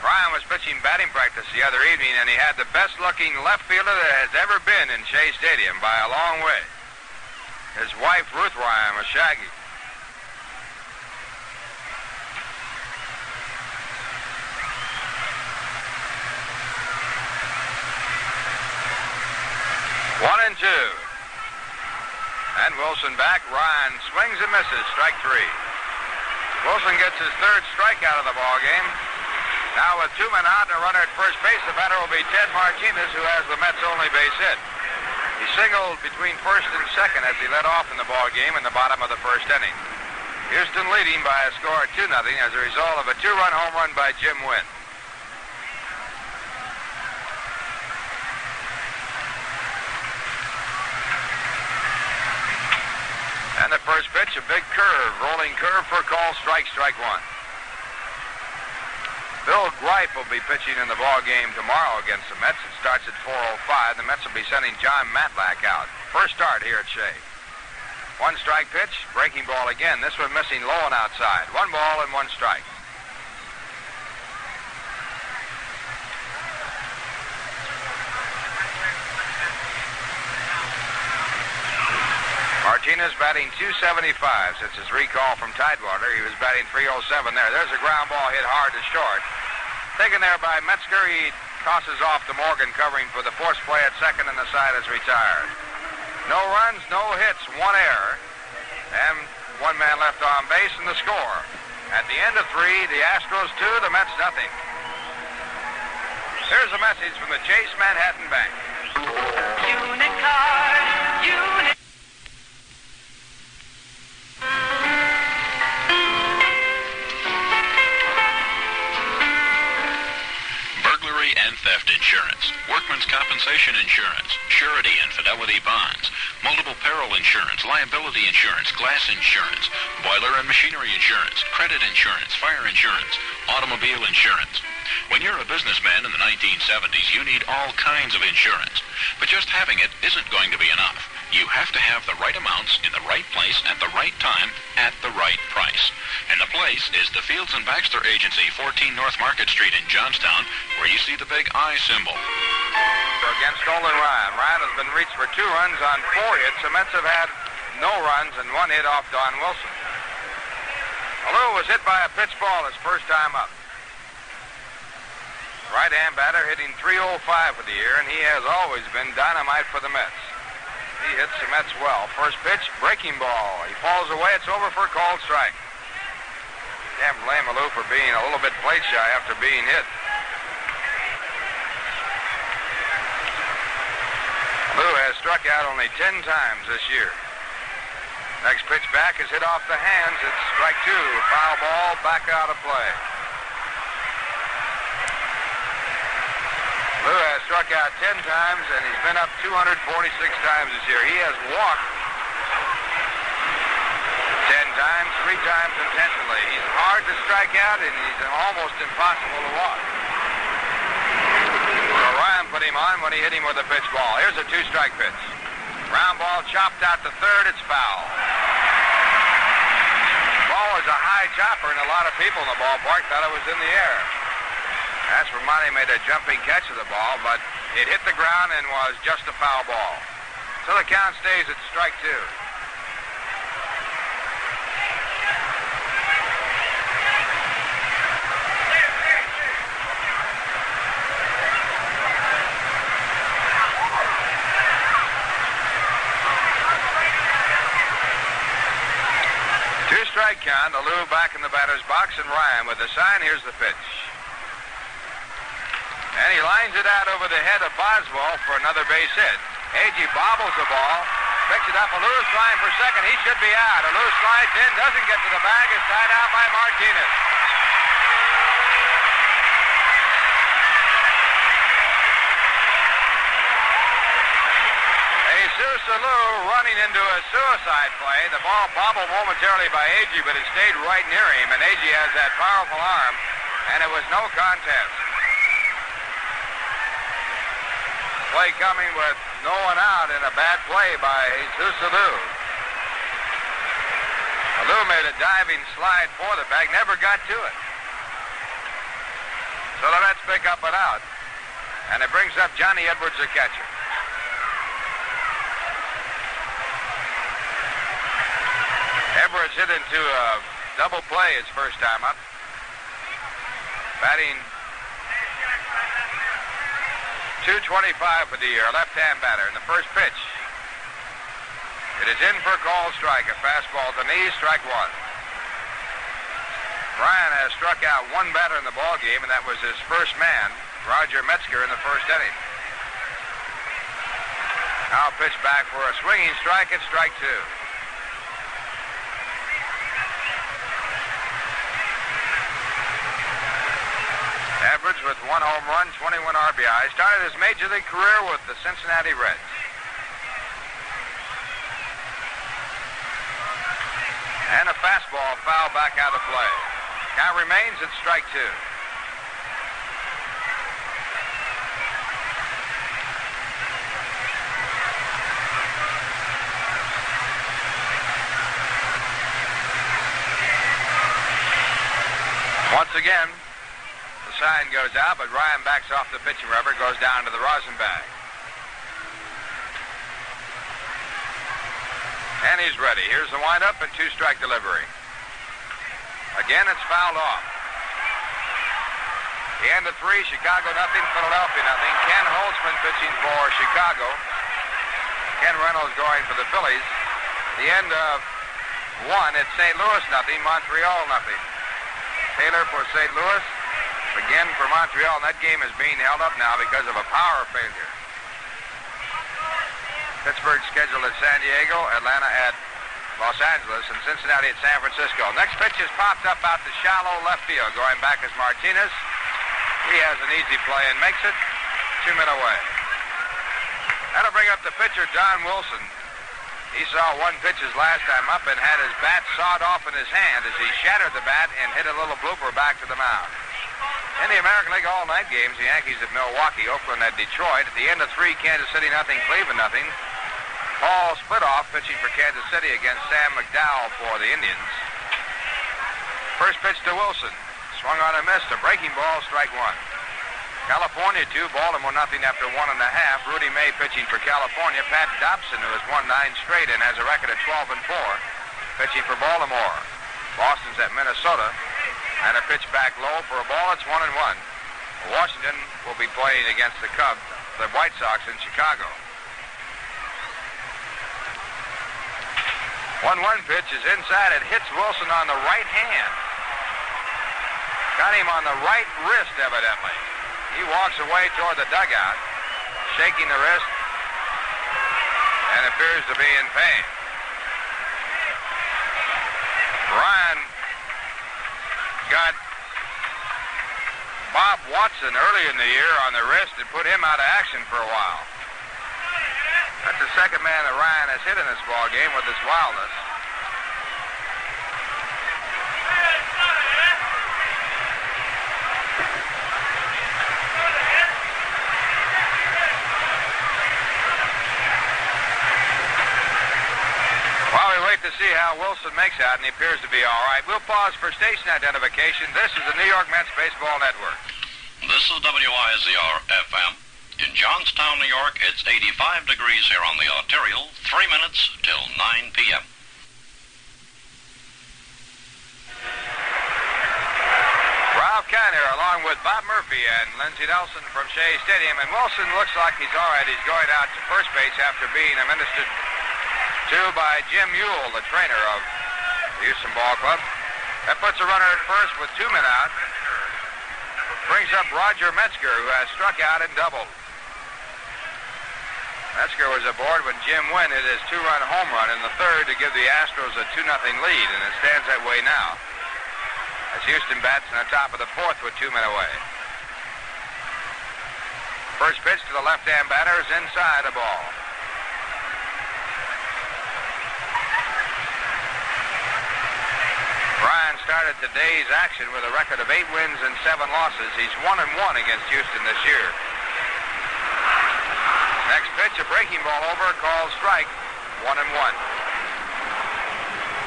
Ryan was pitching batting practice the other evening, and he had the best-looking left fielder that has ever been in Shea Stadium by a long way. His wife, Ruth Ryan, was shaggy. One and 2. And Wilson back. Ryan swings and misses. Strike 3. Wilson gets his third strikeout of the ball game. Now with 2 men out and a runner at first base, the batter will be Ted Martinez, who has the Mets' only base hit. He singled between first and second as he led off in the ball game in the bottom of the first inning. Houston leading by a score of 2-0 as a result of a 2-run home run by Jim Wynn. And the first pitch, a big curve, rolling curve for a call, strike 1. Bill Greip will be pitching in the ball game tomorrow against the Mets. It starts at 4:05. The Mets will be sending John Matlack out. First start here at Shea. 1 strike pitch, breaking ball again. This one missing low and outside. 1 ball and 1 strike. Martinez batting .275 since his recall from Tidewater. He was batting .307 there. There's a ground ball hit hard to short. Taken there by Metzger. He tosses off to Morgan, covering for the force play at second, and the side is retired. No runs, no hits, 1 error, and 1 man left on base, and the score. At the end of 3, the Astros 2, the Mets nothing. Here's a message from the Chase Manhattan Bank. Unit card, unit. Burglary and theft insurance, workman's compensation insurance, surety and fidelity bonds, multiple peril insurance, liability insurance, glass insurance, boiler and machinery insurance, credit insurance, fire insurance, automobile insurance. When you're a businessman in the 1970s, you need all kinds of insurance. But just having it isn't going to be enough. You have to have the right amounts in the right place at the right time at the right price. And the place is the Fields & Baxter Agency, 14 North Market Street in Johnstown, where you see the big I symbol. So against Nolan Ryan. Ryan has been reached for 2 runs on 4 hits. The Mets have had no runs and 1 hit off Don Wilson. Alou was hit by a pitch ball his first time up. Right-hand batter hitting .305 for the year, and he has always been dynamite for the Mets. He hits the Mets well. First pitch, breaking ball. He falls away. It's over for a called strike. Can't blame Alou for being a little bit plate shy after being hit. Alou has struck out only 10 times this year. Next pitch back is hit off the hands. It's strike 2. Foul ball, back out of play. Alou has struck out 10 times, and he's been up 246 times this year. He has walked 10 times, 3 times intentionally. He's hard to strike out, and he's almost impossible to walk. So Ryan put him on when he hit him with a pitch ball. Here's a 2-strike pitch. Ground ball chopped out to third. It's foul. The ball was a high chopper, and a lot of people in the ballpark thought it was in the air. Aspermonte made a jumping catch of the ball, but it hit the ground and was just a foul ball. So the count stays at strike 2. Two-strike count. Alou back in the batter's box, and Ryan with the sign. Here's the pitch. And he lines it out over the head of Boswell for another base hit. Agee bobbles the ball, picks it up. Alou's trying for second. He should be out. Alou slides in, doesn't get to the bag. Is tied out by Martinez. Jesus Alou running into a suicide play. The ball bobbled momentarily by Agee, but it stayed right near him. And Agee has that powerful arm, and it was no contest. Play coming with no one out in a bad play by Jesus Alou. Alou made a diving slide for the bag, never got to it. So the Mets pick up and out. And it brings up Johnny Edwards, the catcher. Edwards hit into a double play his first time up. Batting .225 for the year, left-hand batter. In the first pitch, It is in for a call strike. A fastball to the knee, strike one. Ryan has struck out one batter in the ball game, and that was his first man, Roger Metzger, in the first inning. Now pitch back for a swinging strike at strike two. Edwards with one home run, 21 RBI. Started his major league career with the Cincinnati Reds. And a fastball foul back out of play. Count remains at strike two. Once again, the sign goes out, but Ryan backs off the pitching rubber, goes down to the rosin bag. And he's ready. Here's the windup and two-strike delivery. Again, it's fouled off. The end of three, Chicago nothing, Philadelphia nothing. Ken Holtzman pitching for Chicago. Ken Reynolds going for the Phillies. The end of one, it's St. Louis nothing, Montreal nothing. Taylor for St. Louis, again for Montreal, and that game is being held up now because of a power failure. Pittsburgh scheduled at San Diego, Atlanta at Los Angeles, and Cincinnati at San Francisco. Next pitch is popped up out to shallow left field. Going back is Martinez. He has an easy play and makes it 2 men away. That'll bring up the pitcher, Don Wilson. He saw one pitch his last time up and had his bat sawed off in his hand as he shattered the bat and hit a little blooper back to the mound. In the American League all-night games, the Yankees at Milwaukee, Oakland at Detroit. At the end of three, Kansas City nothing, Cleveland nothing. Paul Splitoff pitching for Kansas City against Sam McDowell for the Indians. First pitch to Wilson. Swung on and missed. A breaking ball, strike one. California 2, Baltimore nothing after 1.5. Rudy May pitching for California. Pat Dobson, who has won 9 straight and has a record of 12-4, pitching for Baltimore. Boston's at Minnesota. And a pitch back low for a ball. It's 1-1. Washington will be playing against the Cubs, the White Sox in Chicago. 1-1 pitch is inside. It hits Wilson on the right hand. Got him on the right wrist, evidently. He walks away toward the dugout, shaking the wrist, and appears to be in pain. Ryan got Bob Watson early in the year on the wrist and put him out of action for a while. That's the second man that Ryan has hit in this ball game with his wildness. While we wait to see how Wilson makes out, and he appears to be all right, we'll pause for station identification. This is the New York Mets Baseball Network. This is WIZR-FM. In Johnstown, New York, it's 85 degrees here on the arterial. 3 minutes till 9 p.m. Ralph Kiner along with Bob Murphy and Lindsey Nelson from Shea Stadium. And Wilson looks like he's all right. He's going out to first base after being administered to by Jim Ewell, the trainer of the Houston Ball Club. That puts a runner at first with 2 men out. Brings up Roger Metzger, who has struck out and doubled. Metzger was aboard when Jim Wynn hit his 2-run home run in the third to give the Astros a 2-0 lead, and it stands that way now. As Houston bats in the top of the fourth with 2 men away. First pitch to the left-hand batter is inside a ball. Ryan started today's action with a record of 8 wins and 7 losses. He's 1-1 against Houston this year. Next pitch, a breaking ball over, called strike, 1-1.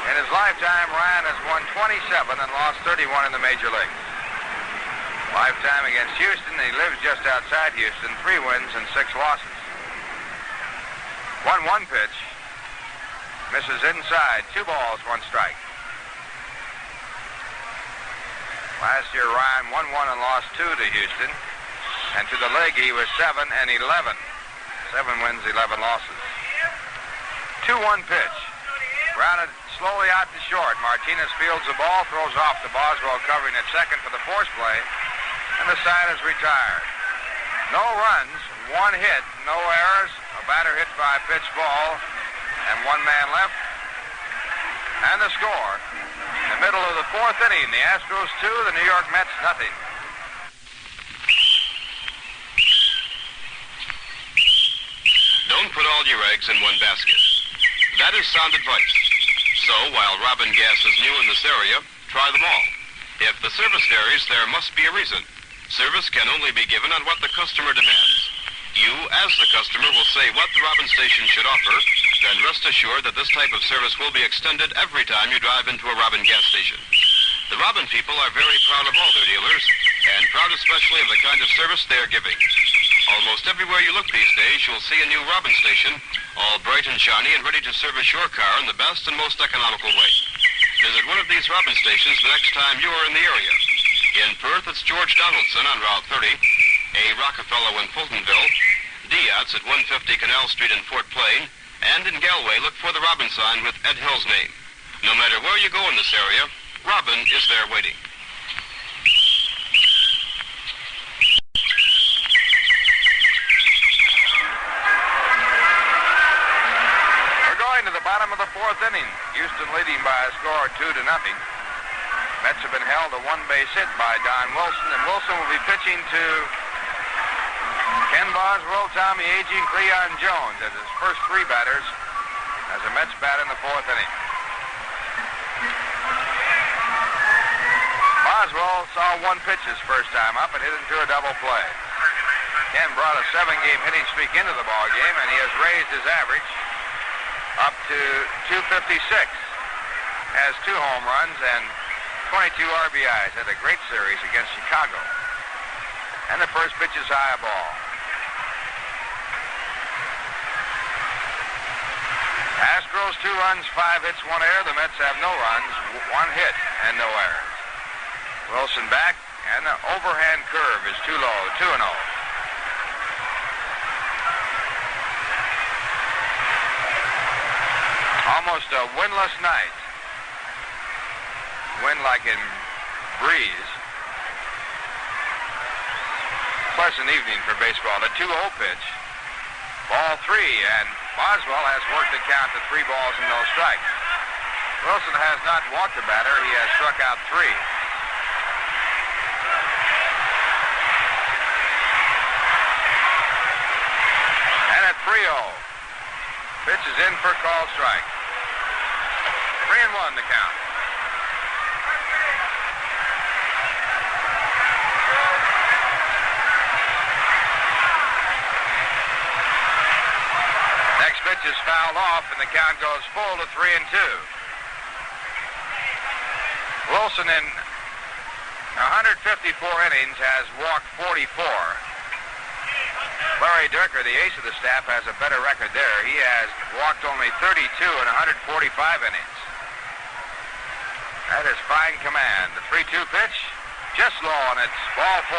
In his lifetime, Ryan has won 27 and lost 31 in the major leagues. Lifetime against Houston, he lives just outside Houston, 3 wins and 6 losses. 1-1 pitch, misses inside, 2 balls, 1 strike. Last year, Ryan won 1 and lost 2 to Houston. And to the league, he was 7 and 11. 7 wins, 11 losses. 2-1 pitch. Grounded slowly out to short. Martinez fields the ball, throws off to Boswell covering at second for the force play, and the side is retired. No runs, 1 hit, no errors, a batter hit by a pitch ball, and 1 man left. And the score, in the middle of the 4th inning, the Astros 2, the New York Mets nothing. Don't put all your eggs in one basket. That is sound advice. So, while Robin gas is new in this area, try them all. If the service varies, there must be a reason. Service can only be given on what the customer demands. You, as the customer, will say what the Robin station should offer, then rest assured that this type of service will be extended every time you drive into a Robin gas station. The Robin people are very proud of all their dealers, and proud especially of the kind of service they are giving. Almost everywhere you look these days, you'll see a new Robin station, all bright and shiny and ready to service your car in the best and most economical way. Visit one of these Robin stations the next time you are in the area. In Perth, it's George Donaldson on Route 30, A. Rockefeller in Fultonville, Diaz at 150 Canal Street in Fort Plain, and in Galway, look for the Robin sign with Ed Hill's name. No matter where you go in this area, Robin is there waiting. We're going to the bottom of the 4th inning. Houston leading by a score of 2-0. Mets have been held a 1-base hit by Don Wilson, and Wilson will be pitching to Ken Boswell, Tommy Agee, and Cleon Jones as his first 3 batters as the Mets bat in the 4th inning. Boswell saw 1 pitch his first time up and hit into a double play. Ken brought a 7-game hitting streak into the ball game, and he has raised his average up to 256. Has 2 home runs and 22 RBIs. Had a great series against Chicago. And the first pitch is high ball. Astros 2 runs, 5 hits, 1 error. The Mets have no runs, 1 hit, and no errors. Wilson back, and the overhand curve is too low, 2-0. Almost a winless night. Wind like in breeze. Pleasant evening for baseball. The 2-0 pitch. Ball 3, and Boswell has worked the count to 3 balls and no strikes. Wilson has not walked the batter. He has struck out 3. And at 3-0. Pitch is in for call strike. 3-1 the count. Next pitch is fouled off, and the count goes full to 3-2. Wilson in 154 innings has walked 44. Larry Durker, the ace of the staff, has a better record there. He has walked only 32 in 145 innings. That is fine command. The 3-2 pitch, just low, and it's ball 4.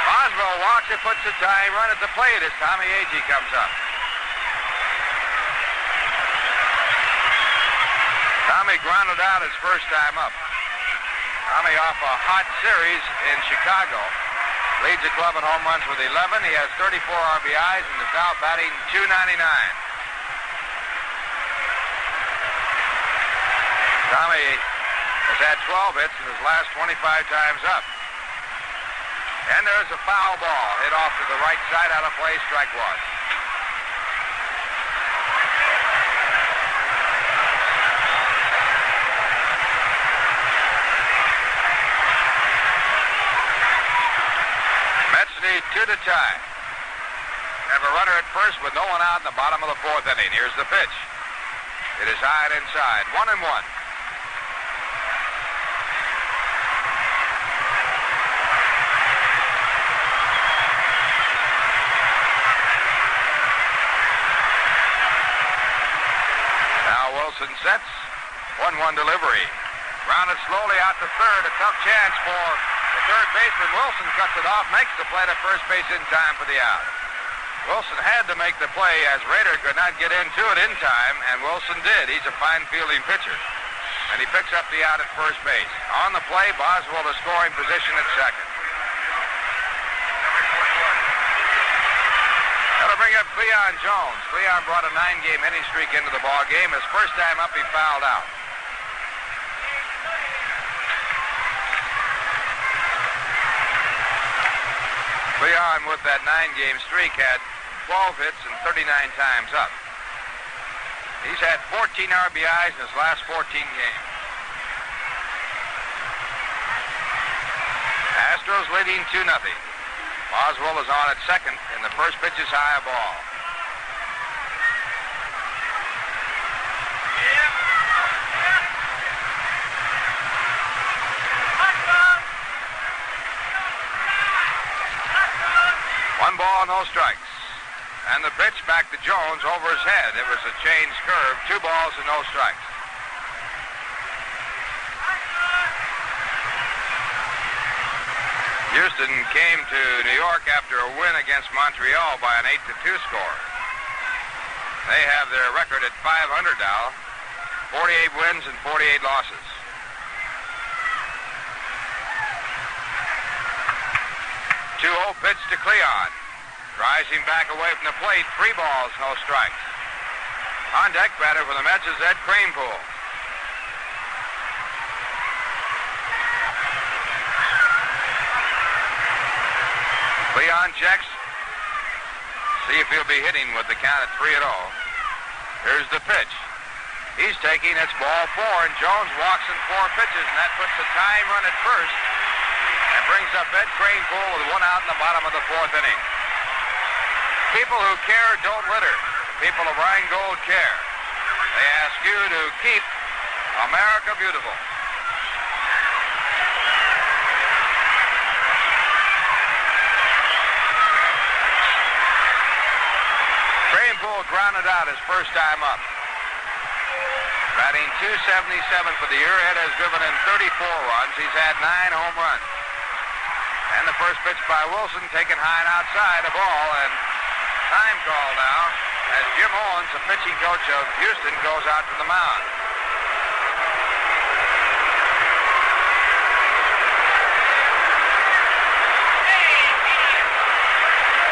Boswell walks it, puts the tying run at the plate as Tommy Agee comes up. Tommy grounded out his first time up. Tommy off a hot series in Chicago. Leads the club in home runs with 11. He has 34 RBIs and is now batting .299. Tommy has had 12 hits in his last 25 times up. And there's a foul ball hit off to the right side, out of play, strike 1. Mets need 2 to tie. Have a runner at first with no one out in the bottom of the 4th inning. Here's the pitch. It is high and inside. 1-1. Wilson sets. 1-1 delivery. Grounded slowly out to third. A tough chance for the third baseman. Wilson cuts it off, makes the play to first base in time for the out. Wilson had to make the play as Rader could not get into it in time, and Wilson did. He's a fine fielding pitcher. And he picks up the out at first base. On the play, Boswell to scoring position at second. That'll bring up Cleon Jones. Cleon brought a 9-game hitting streak into the ball game. His first time up, he fouled out. Cleon, with that 9-game streak, had 12 hits and 39 times up. He's had 14 RBIs in his last 14 games. Astros leading 2-0. Boswell is on at second, and the first pitch is high ball. One ball, no strikes. And the pitch back to Jones over his head. It was a changed curve. 2 balls and no strikes. Houston came to New York after a win against Montreal by an 8-2 score. They have their record at 500 now. 48 wins and 48 losses. Two 2-0 pitch to Cleon. Drives him back away from the plate. 3 balls, no strikes. On deck, batter for the Mets is Ed Kranepool. Cleon checks. See if he'll be hitting with the count at 3-0. Here's the pitch. He's taking, it's ball 4, and Jones walks in 4 pitches, and that puts a tying run at first and brings up Ed Kranepool with 1 out in the bottom of the 4th inning. People who care don't litter. People of Rheingold care. They ask you to keep America beautiful. Kranepool grounded out his first time up. Batting .277 for the year. Ed has driven in 34 runs. He's had 9 home runs. And the first pitch by Wilson taken high and outside, a ball, and time call now as Jim Owens, the pitching coach of Houston, goes out to the mound.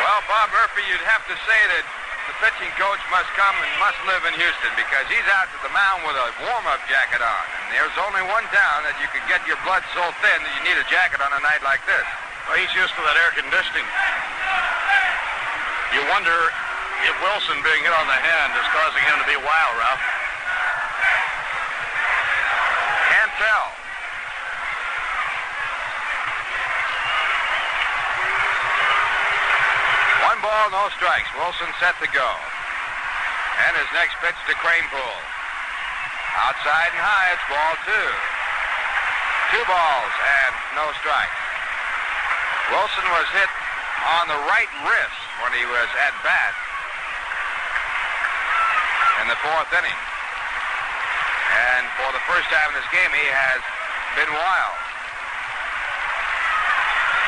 Well, Bob Murphy, you'd have to say that the pitching coach must come and must live in Houston because he's out to the mound with a warm-up jacket on. And there's only one town that you could get your blood so thin that you need a jacket on a night like this. Well, he's used to that air conditioning. You wonder if Wilson being hit on the hand is causing him to be wild, Ralph. Can't tell. One ball, no strikes. Wilson set to go. And his next pitch to Kranepool. Outside and high, it's ball 2. 2 balls and no strikes. Wilson was hit on the right wrist when he was at bat in the 4th inning. And for the first time in this game, he has been wild.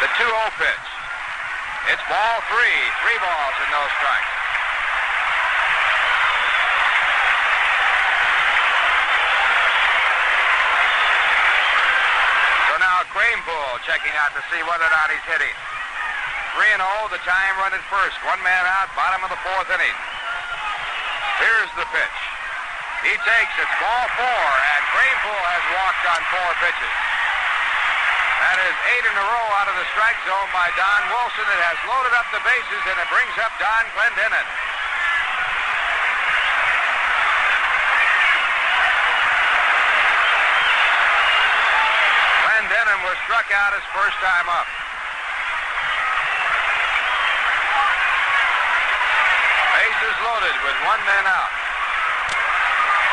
The 2-0 pitch. It's ball 3. 3 balls and no strikes. So now Kranepool checking out to see whether or not he's hitting. 3-0, the time run at first. 1 man out, bottom of the 4th inning. Here's the pitch. He takes, it's ball 4, and Kranepool has walked on 4 pitches. That is 8 in a row out of the strike zone by Don Wilson. It has loaded up the bases, and it brings up Don Clendenin. Clendenin was struck out his first time up. Bases loaded with 1 man out.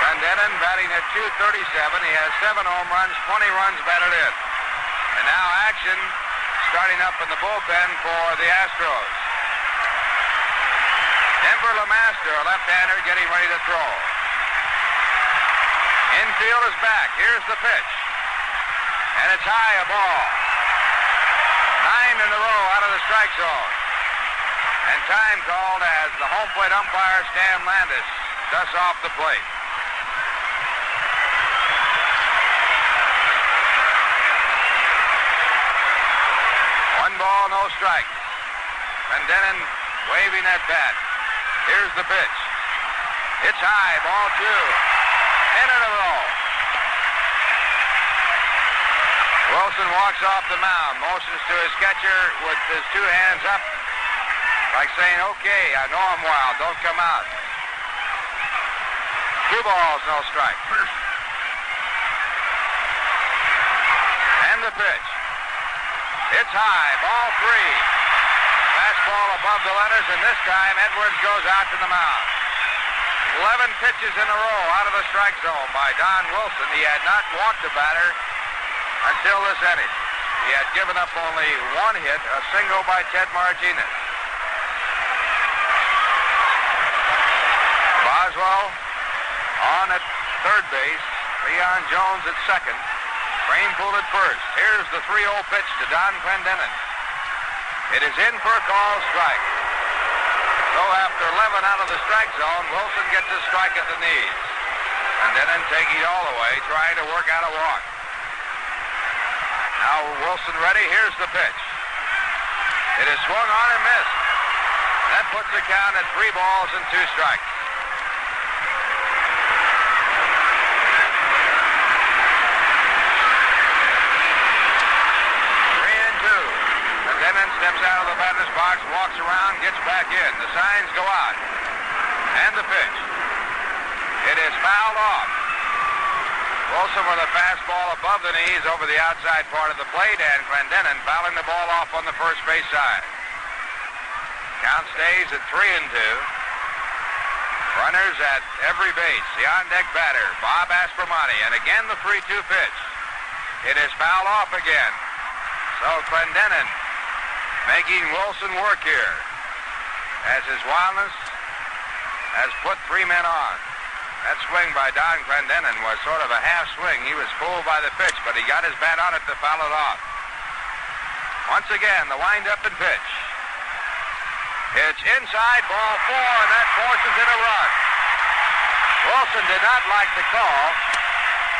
Clendenin batting at .237. He has 7 home runs, 20 runs batted in. And now action starting up in the bullpen for the Astros. Denver LeMaster, a left-hander, getting ready to throw. Infield is back. Here's the pitch. And it's high, a ball. 9 in a row out of the strike zone. And time called as the home plate umpire, Stan Landis, dusts off the plate. One ball, no strike. Clendenin waving at bat. Here's the pitch. It's high, ball 2. In a row. Wilson walks off the mound, motions to his catcher with his 2 hands up, like saying, okay, I know I'm wild, don't come out. 2 balls, no strike. And the pitch. It's high, ball 3. Fastball above the letters, and this time Edwards goes out to the mound. 11 pitches in a row out of the strike zone by Don Wilson. He had not walked a batter until this inning. He had given up only 1 hit, a single by Ted Martinez. Boswell on at third base. Leon Jones at second. Kranepool at first. Here's the 3-0 pitch to Don Clendenin. It is in for a call strike. So after 11 out of the strike zone, Wilson gets a strike at the knees. Clendenin taking it all the way, trying to work out a walk. Now Wilson ready. Here's the pitch. It is swung on and missed. That puts the count at 3 balls and 2 strikes. 3-2. Clendenin steps out of the batter's box, walks around, gets back in. The signs go out. And the pitch. It is fouled off. Wilson with a fastball above the knees over the outside part of the plate, and Clendenin fouling the ball off on the first base side. Count stays at 3-2. Runners at every base. The on-deck batter, Bob Aspromonte, and again the 3-2 pitch. It is fouled off again. So Clendenin making Wilson work here, as his wildness has put 3 men on. That swing by Don Clendenin was sort of a half swing. He was fooled by the pitch, but he got his bat on it to foul it off. Once again, the wind-up and pitch. It's inside, ball 4, and that forces in a run. Wilson did not like the call,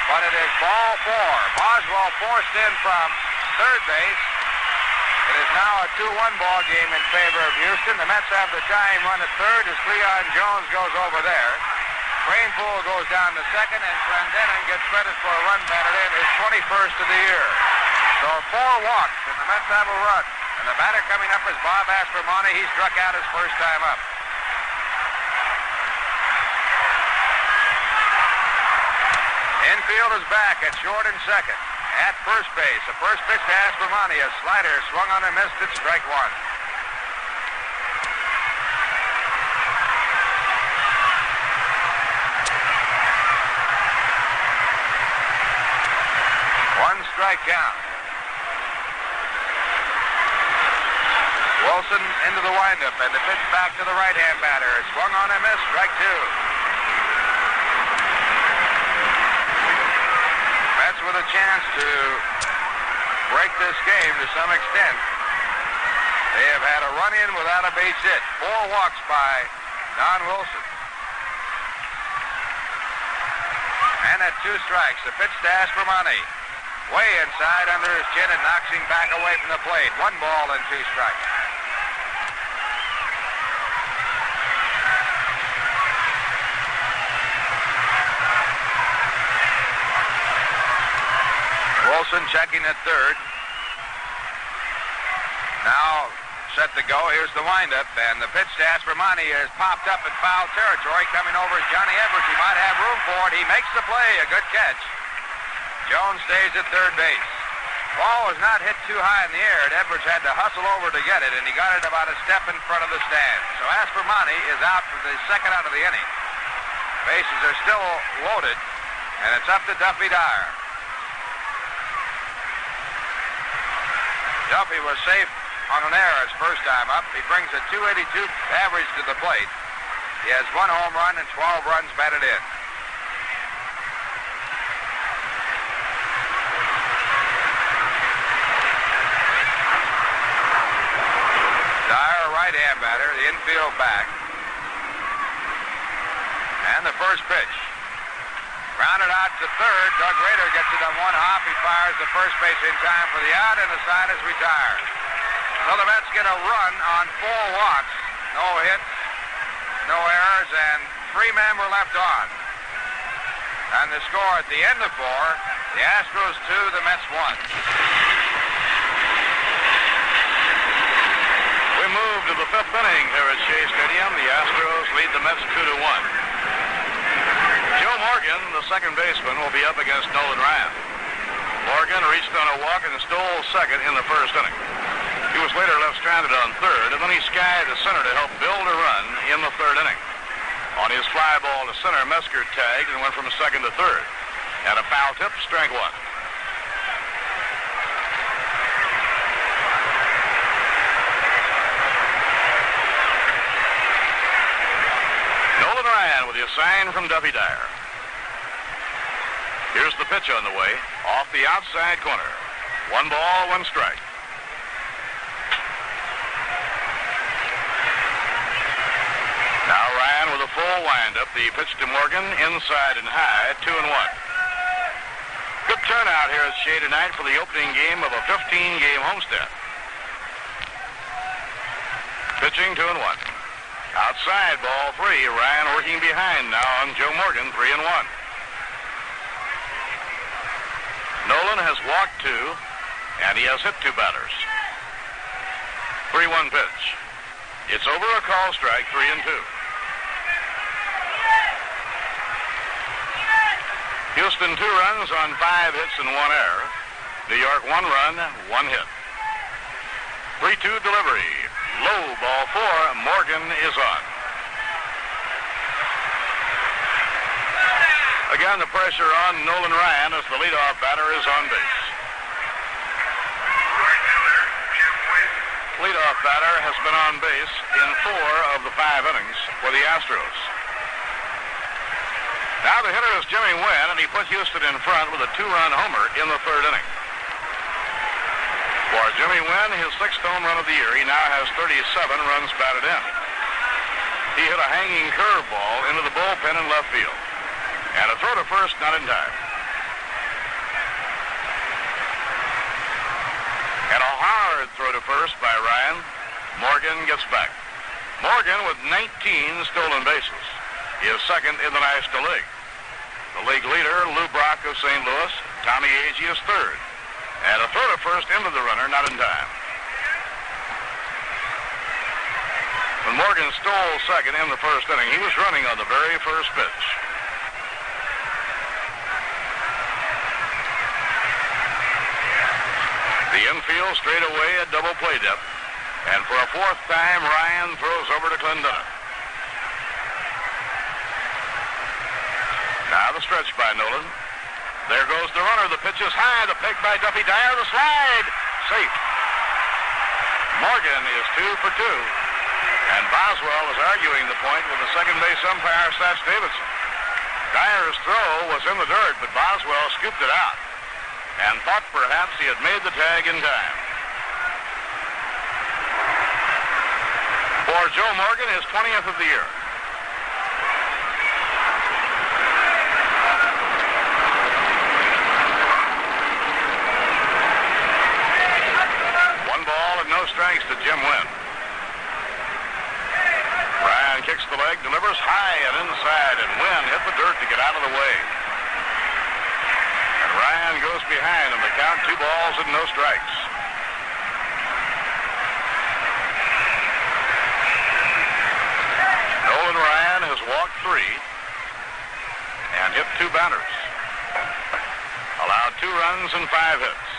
but it is ball 4. Boswell forced in from third base. It is now a 2-1 ball game in favor of Houston. The Mets have the tying run at third as Leon Jones goes over there. Kranepool goes down to second, and Clendenin gets credit for a run batted in, his 21st of the year. So 4 walks, and the Mets have a run. And the batter coming up is Bob Aspromonte. He struck out his first time up. Infield is back at short and second. At first base, the first pitch to Aspromonte, a slider swung on and missed at strike 1. Strike count. Wilson into the windup, and the pitch back to the right-hand batter. Swung on and missed, strike 2. Mets with a chance to break this game to some extent. They have had a run-in without a base hit. 4 walks by Don Wilson. And at 2 strikes, the pitch to Aspromonte. Way inside under his chin and knocks him back away from the plate. 1 ball and 2 strikes. Wilson checking at third. Now set to go. Here's the windup, and the pitch to Aspromonte is popped up in foul territory. Coming over is Johnny Edwards. He might have room for it. He makes the play. A good catch. Jones stays at third base. Ball was not hit too high in the air, and Edwards had to hustle over to get it, and he got it about a step in front of the stand. So Aspromonte is out for the second out of the inning. Bases are still loaded, and it's up to Duffy Dyer. Duffy was safe on an error his first time up. He brings a .282 average to the plate. He has 1 home run and 12 runs batted in. batter, the infield back. And the first pitch. Grounded out to third. Doug Rader gets it on one hop. He fires the first base in time for the out, and the side is retired. So the Mets get a run on 4 walks. No hits, no errors, and 3 men were left on. And the score at the end of 4, the Astros 2, the Mets 1. We move to the 5th inning here at Shea Stadium. The Astros lead the Mets 2-1. Joe Morgan, the second baseman, will be up against Nolan Ryan. Morgan reached on a walk and stole second in the first inning. He was later left stranded on third, and then he skied to center to help build a run in the third inning. On his fly ball to center, Metzger tagged and went from second to third. At a foul tip, strike 1. Nolan Ryan with his sign from Duffy Dyer. Here's the pitch on the way, off the outside corner. 1 ball, 1 strike. Now Ryan with a full windup. The pitch to Morgan, inside and high, 2-1. Good turnout here at Shea tonight for the opening game of a 15-game homestand. Pitching 2-1. Outside, ball 3. Ryan working behind now on Joe Morgan, 3-1. Nolan has walked 2, and he has hit 2 batters. 3-1 pitch. It's over, a call strike, 3-2. Houston 2 runs on 5 hits and 1 error. New York 1 run, 1 hit. 3-2 delivery. Low, ball 4. Morgan is on. Again, the pressure on Nolan Ryan as the leadoff batter is on base. Leadoff batter has been on base in 4 of the 5 innings for the Astros. Now the hitter is Jimmy Wynn, and he put Houston in front with a 2-run homer in the third inning. For Jimmy Wynn, his 6th home run of the year, he now has 37 runs batted in. He hit a hanging curveball into the bullpen in left field. And a throw to first, not in time. And a hard throw to first by Ryan. Morgan gets back. Morgan with 19 stolen bases. He is second in the National League. The league leader, Lou Brock of St. Louis. Tommy Agee is third. And a throw to first into the runner, not in time. When Morgan stole second in the first inning, he was running on the very first pitch. The infield straight away at double play depth. And for a 4th time, Ryan throws over to Clendenin. Now the stretch by Nolan. There goes the runner. The pitch is high. The pick by Duffy Dyer. The slide. Safe. Morgan is 2 for 2. And Boswell is arguing the point with the second base umpire, Satch Davidson. Dyer's throw was in the dirt, but Boswell scooped it out and thought perhaps he had made the tag in time. For Joe Morgan, his 20th of the year. No strikes to Jim Wynn. Ryan kicks the leg, delivers high and inside, and Wynn hit the dirt to get out of the way. And Ryan goes behind in the count, 2 balls and no strikes. Nolan Ryan has walked 3 and hit 2 batters. Allowed 2 runs and 5 hits.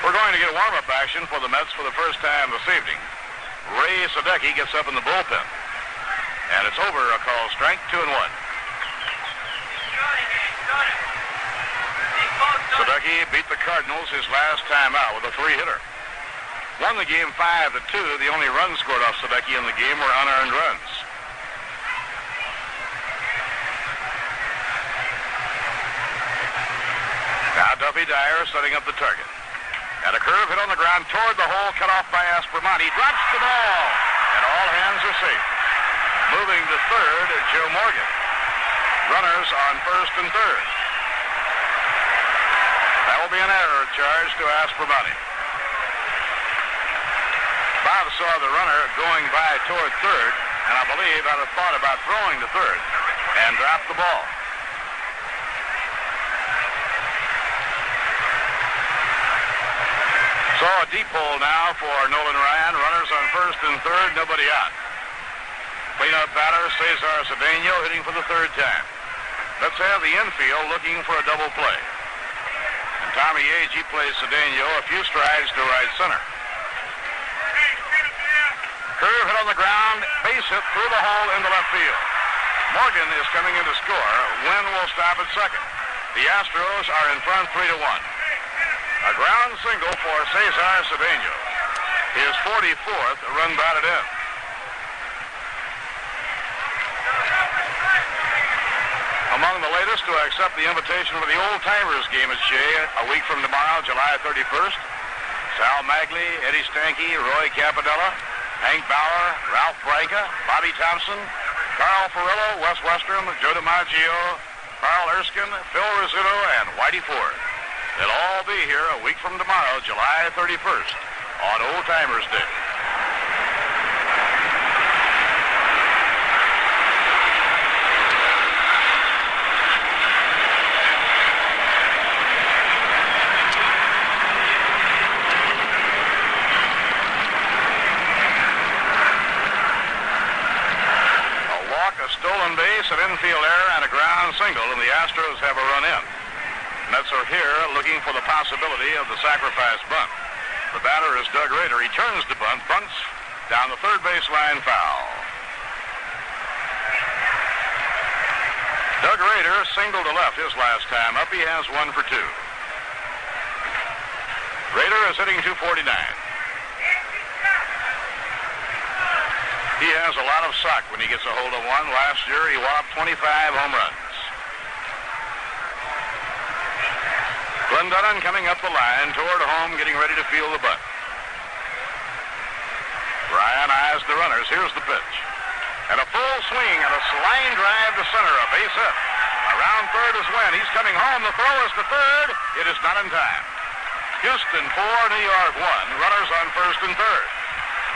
We're going to get warm-up action for the Mets for the first time this evening. Ray Sadecki gets up in the bullpen. And it's over, a call strike, 2-1. Sadecki beat the Cardinals his last time out with a 3-hitter. Won the game 5-2. The only runs scored off Sadecki in the game were unearned runs. Now Duffy Dyer setting up the target. And a curve curve hit on the ground toward the hole, cut off by Aspromonte. He drops the ball, and all hands are safe. Moving to third, Joe Morgan. Runners on first and third. That will be an error charge to Aspromonte. Bob saw the runner going by toward third, and I believe had a thought about throwing to third, and dropped the ball. So a deep hole now for Nolan Ryan. Runners on first and third, nobody out. Cleanup batter, Cesar Cedeno hitting for the third time. Let's have the infield looking for a double play. And Tommy Agee plays Cedeno a few strides to right center. Curve hit on the ground, base hit through the hole into left field. Morgan is coming in to score. Wynn will stop at second. The Astros are in front 3-1. A ground single for Cesar Cedeno. His 44th run batted in. Among the latest to accept the invitation for the Old Timers game at Shea a week from tomorrow, July 31st, Sal Magley, Eddie Stanky, Roy Capadella, Hank Bauer, Ralph Branca, Bobby Thompson, Carl Ferrillo, Wes Westrom, Joe DiMaggio, Carl Erskine, Phil Rizzuto, and Whitey Ford. They'll all be here a week from tomorrow, July 31st, on Old Timers Day. A stolen base, an infield error, and a ground single, and the Astros have a run in. Mets are here looking for the possibility of the sacrifice bunt. The batter is Doug Rader. He turns the bunt, bunts down the third baseline foul. Doug Rader singled to left his last time up. He has 1 for 2. Rader is hitting .249. He has a lot of sock when he gets a hold of one. Last year, he walloped 25 home runs. Glenn Dunnan coming up the line toward home, getting ready to field the bunt. Ryan eyes the runners. Here's the pitch. And a full swing and a line drive to center, a base hit. Around third is Wynn. He's coming home. The throw is to third. It is not in time. Houston 4, New York 1. Runners on first and third.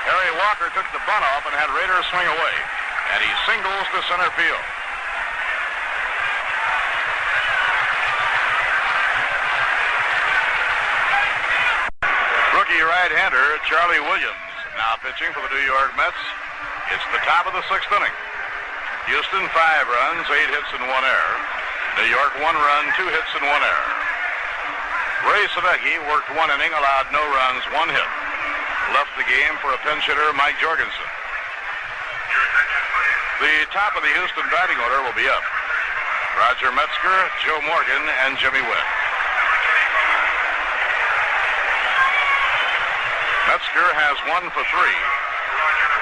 Harry Walker took the bunt off and had Rader swing away. And he singles to center field. Rookie right-hander Charlie Williams now pitching for the New York Mets. It's the top of the 6th inning. Houston 5 runs, 8 hits and 1 error. New York 1 run, 2 hits and 1 error. Ray Sadecki worked 1 inning, allowed no runs, 1 hit. Left the game for a pinch hitter, Mike Jorgensen. The top of the Houston batting order will be up. Roger Metzger, Joe Morgan, and Jimmy Wynn. Metzger has 1 for 3.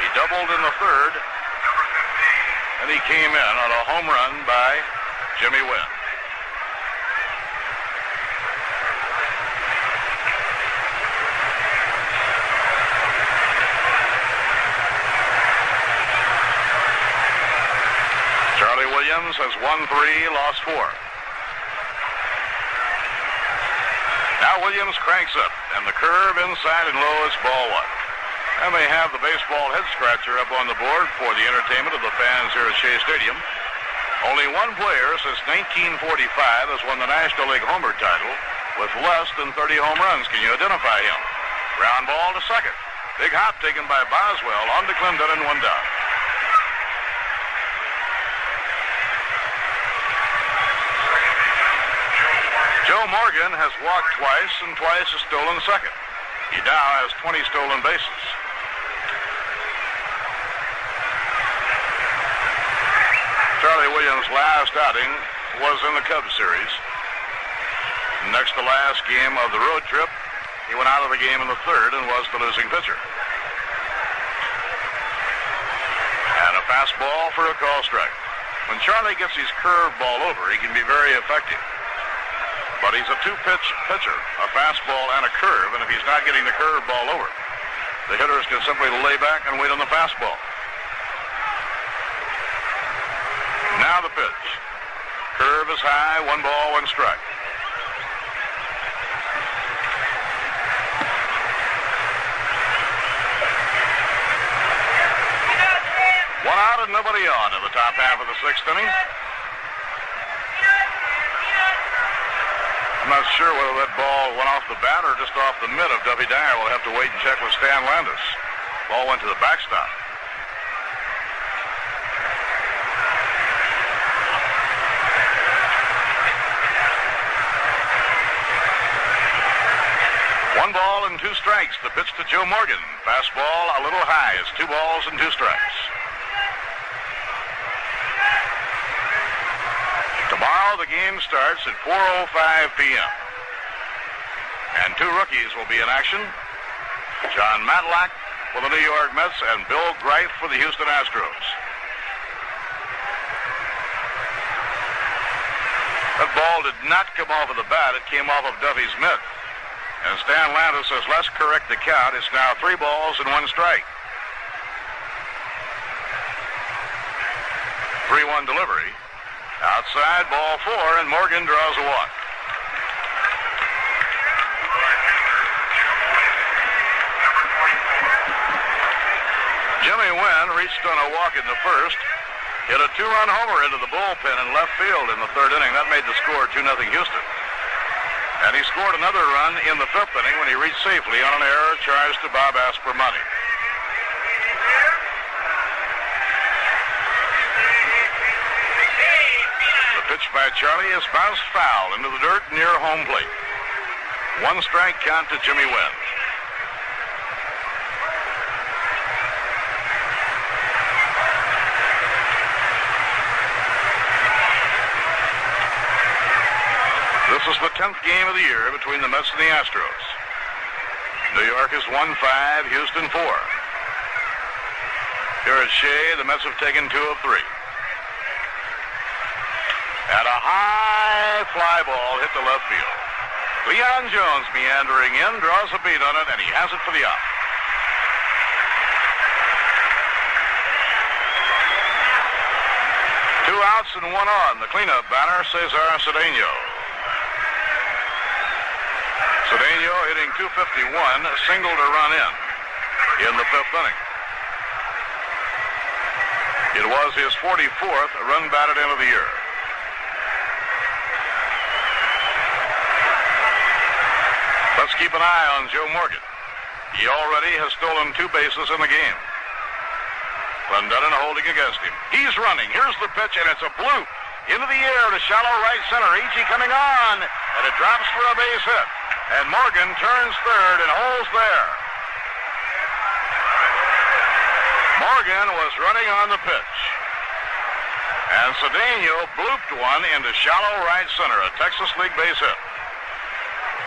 He doubled in the third, and he came in on a home run by Jimmy Wynn. Charlie Williams has won 3, lost 4. Now Williams cranks up, and the curve inside and low is ball 1. And they have the baseball head scratcher up on the board for the entertainment of the fans here at Shea Stadium. Only one player since 1945 has won the National League homer title with less than 30 home runs. Can you identify him? Ground ball to second. Big hop taken by Boswell on to Clendenin, 1 down. Joe Morgan has walked twice and twice has stolen second. He now has 20 stolen bases. Charlie Williams' last outing was in the Cubs series. Next to last game of the road trip, he went out of the game in the third and was the losing pitcher. And a fastball for a call strike. When Charlie gets his curve ball over, he can be very effective. But he's a two-pitch pitcher, a fastball and a curve, and if he's not getting the curve ball over, the hitters can simply lay back and wait on the fastball. Now the pitch. Curve is high, 1 ball, 1 strike. One out and nobody on in the top half of the 6th inning. I'm not sure whether that ball went off the bat or just off the mitt of Duffy Dyer. We'll have to wait and check with Stan Landis. Ball went to the backstop. One ball and 2 strikes. The pitch to Joe Morgan. Fastball a little high. It's 2 balls and 2 strikes. Tomorrow the game starts at 4:05 p.m. And 2 rookies will be in action. John Matlack for the New York Mets and Bill Greif for the Houston Astros. That ball did not come off of the bat. It came off of Duffy's mitt. And Stan Landis says, let's correct the count. It's now 3 balls and 1 strike. 3-1 delivery. Outside, ball 4, and Morgan draws a walk. Jimmy Wynn reached on a walk in the first, hit a 2-run homer into the bullpen in left field in the 3rd inning. That made the score 2-0 Houston. And he scored another run in the 5th inning when he reached safely on an error charged to Bob Aspermonte. Pitch by Charlie is bounced foul into the dirt near home plate. 1 strike count to Jimmy Wynn. This is the 10th game of the year between the Mets and the Astros. New York is 1-5, Houston 4. Here at Shea, the Mets have taken 2 of 3. And a high fly ball hit the left field. Leon Jones meandering in, draws a beat on it, and he has it for the out. Two outs and 1 on. The cleanup batter, Cesar Cedeno. Cedeno hitting .251, singled a run in the 5th inning. It was his 44th run batted in of the year. Let's keep an eye on Joe Morgan. He already has stolen 2 bases in the game. Clendenin holding against him. He's running. Here's the pitch, and it's a bloop. Into the air to shallow right center. Agee coming on, and it drops for a base hit. And Morgan turns third and holds there. Morgan was running on the pitch. And Cedeno blooped one into shallow right center, a Texas League base hit.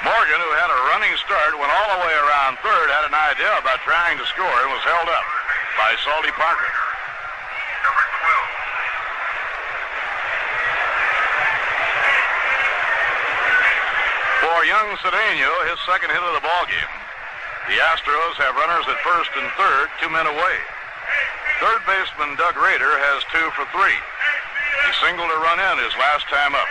Morgan, who had a running start, went all the way around third, had an idea about trying to score, and was held up by Salty Parker. Number 12. For young Cedeno, his 2nd hit of the ballgame. The Astros have runners at 1st and 3rd, 2 men away. 3rd baseman Doug Rader has 2 for 3. He singled a run in his last time up.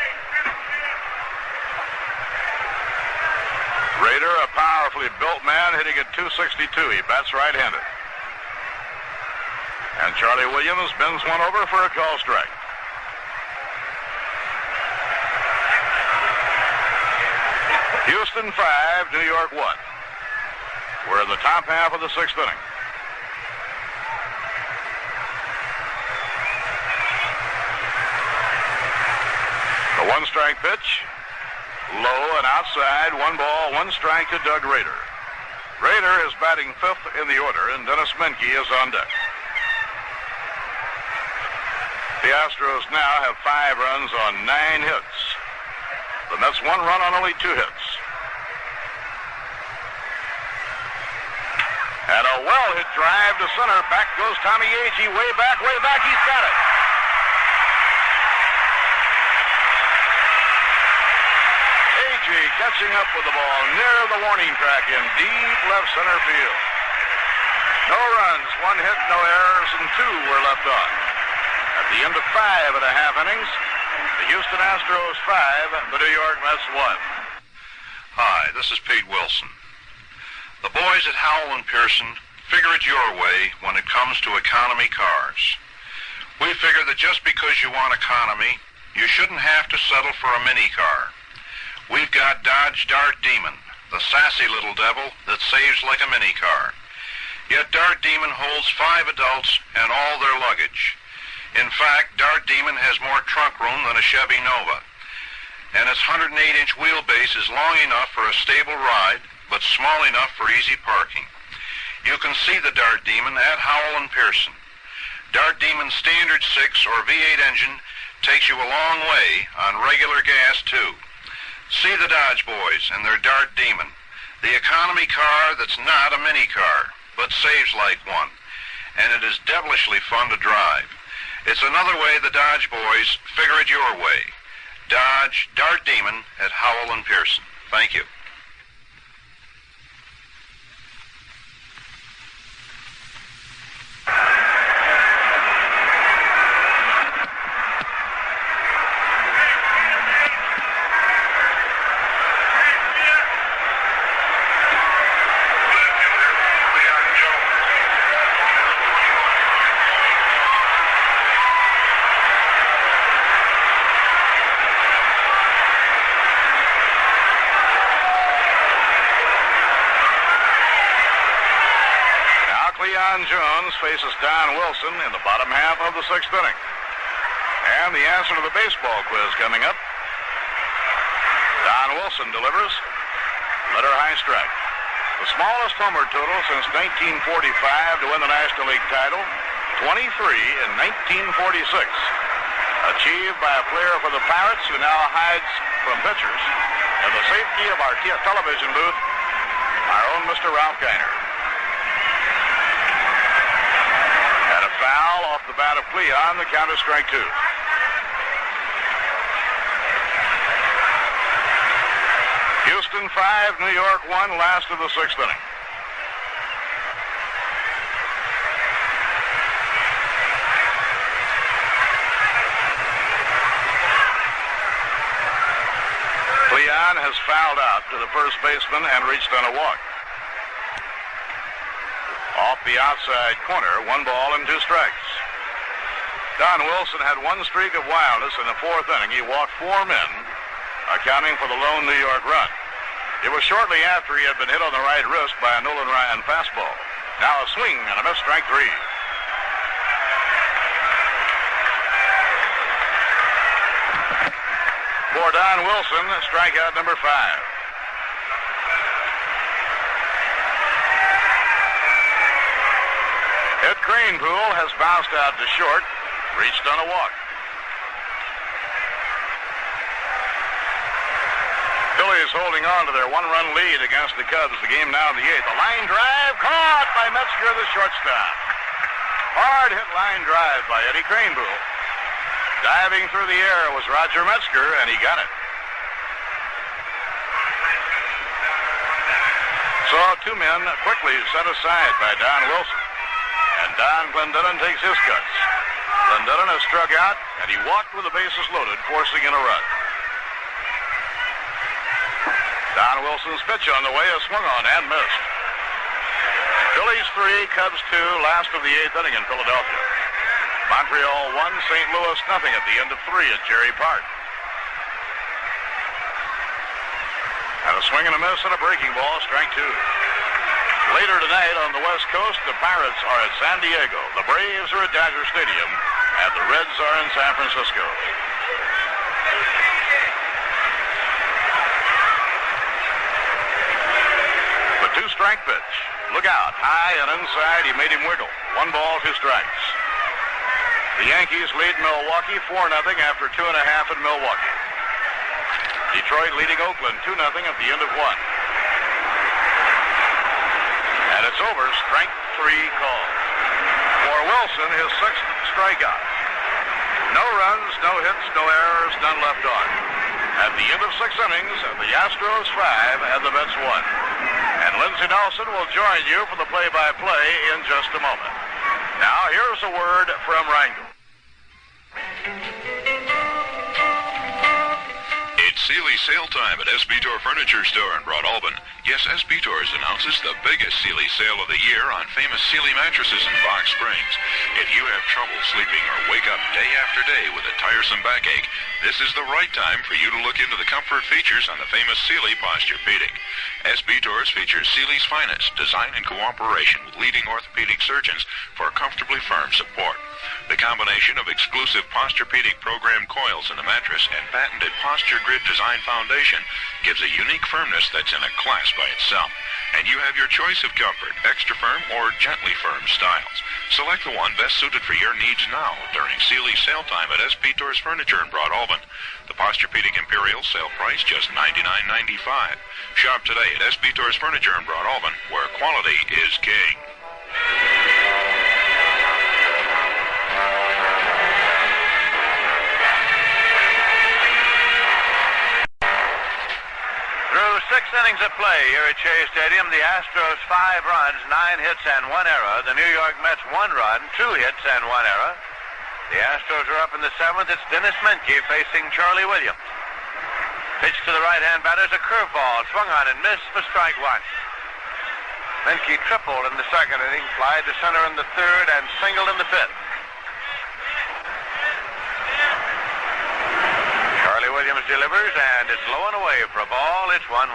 Rader, a powerfully built man, hitting at .262. He bats right-handed. And Charlie Williams bends one over for a call strike. Houston 5, New York 1. We're in the top half of the 6th inning. The 1-strike pitch. Low and outside, 1 ball, 1 strike to Doug Rader. Rader is batting 5th in the order, and Dennis Menke is on deck. The Astros now have 5 runs on 9 hits. The Mets 1 run on only 2 hits. And a well-hit drive to center. Back goes Tommy Agee. Way back, he's got it. catching up with the ball near the warning track in deep left center field. No runs, 1 hit, no errors, and 2 were left on. At the end of 5.5 innings, the Houston Astros 5, the New York Mets 1. Hi, this is Pete Wilson. The boys at Howell and Pearson figure it your way when it comes to economy cars. We figure that just because you want economy, you shouldn't have to settle for a mini car. We've got Dodge Dart Demon, the sassy little devil that saves like a mini car. Yet Dart Demon holds 5 adults and all their luggage. In fact, Dart Demon has more trunk room than a Chevy Nova. And its 108-inch wheelbase is long enough for a stable ride, but small enough for easy parking. You can see the Dart Demon at Howell and Pearson. Dart Demon's standard 6 or V8 engine takes you a long way on regular gas, too. See the Dodge boys and their Dart Demon, the economy car that's not a mini car, but saves like one. And it is devilishly fun to drive. It's another way the Dodge boys figure it your way. Dodge Dart Demon at Howell and Pearson. Thank you. Jones faces Don Wilson in the bottom half of the 6th inning. And the answer to the baseball quiz coming up. Don Wilson delivers. Letter high strike. The smallest homer total since 1945 to win the National League title, 23 in 1946. Achieved by a player for the Pirates who now hides from pitchers in the safety of our television booth, our own Mr. Ralph Kiner. Foul off the bat of Cleon, the count is strike 2. Houston 5, New York 1, last of the 6th inning. Cleon has fouled out to the first baseman and reached on a walk. Off the outside corner, 1 ball and 2 strikes. Don Wilson had 1 streak of wildness in the 4th inning. He walked 4 men, accounting for the lone New York run. It was shortly after he had been hit on the right wrist by a Nolan Ryan fastball. Now a swing and a miss, strike 3. For Don Wilson, strikeout number 5. Ed Cranepool has bounced out to short, reached on a walk. Phillies holding on to their 1-run lead against the Cubs. The game now in the 8th. A line drive caught by Metzger, the shortstop. Hard hit line drive by Eddie Cranepool. Diving through the air was Roger Metzger, and he got it. So 2 men quickly set aside by Don Wilson. And Don Clendenin takes his cuts. Clendenin has struck out, and he walked with the bases loaded, forcing in a run. Don Wilson's pitch on the way is swung on and missed. Phillies 3, Cubs 2, last of the 8th inning in Philadelphia. Montreal 1, St. Louis nothing at the end of 3 at Jerry Park. And a swing and a miss and a breaking ball, strike 2. Later tonight on the West Coast, the Pirates are at San Diego. The Braves are at Dodger Stadium, and the Reds are in San Francisco. The 2-strike pitch. Look out. High and inside, he made him wiggle. 1 ball, 2 strikes. The Yankees lead Milwaukee 4-0 after 2.5 in Milwaukee. Detroit leading Oakland 2-0 at the end of 1. And it's over, strike 3 called. For Wilson, his 6th strikeout. No runs, no hits, no errors, none left on. At the end of 6 innings, the Astros 5 and the Mets 1. And Lindsey Nelson will join you for the play-by-play in just a moment. Now, here's a word from Wrangell. It's Sealy sale time at SB Tour Furniture Store in Broad Alban. Yes, SB Tours announces the biggest Sealy sale of the year on famous Sealy mattresses in Box Springs. If you have trouble sleeping or wake up day after day with a tiresome backache, this is the right time for you to look into the comfort features on the famous Sealy Posturepedic. SB Tours features Sealy's finest, designed in cooperation with leading orthopedic surgeons for comfortably firm support. The combination of exclusive Posturepedic program coils in the mattress and patented Posture Grid design foundation gives a unique firmness that's in a class by itself. And you have your choice of comfort, extra firm or gently firm styles. Select the one best suited for your needs now during Sealy's sale time at SB Tours Furniture in Broad Alban. The Posturepedic Imperial sale price just $99.95. Shop today at SB Tours Furniture in Broad Alban, where quality is king. Through 6 innings of play here at Shea Stadium, the Astros 5 runs, 9 hits, and 1 error. The New York Mets 1 run, 2 hits, and 1 error. The Astros are up in the 7th. It's Dennis Menke facing Charlie Williams. Pitch to the right-hand batters, a curveball, swung on and missed for strike 1. Menke tripled in the 2nd inning, flied to center in the 3rd, and singled in the 5th. Charlie Williams delivers, and it's low and away for a ball. It's 1-1.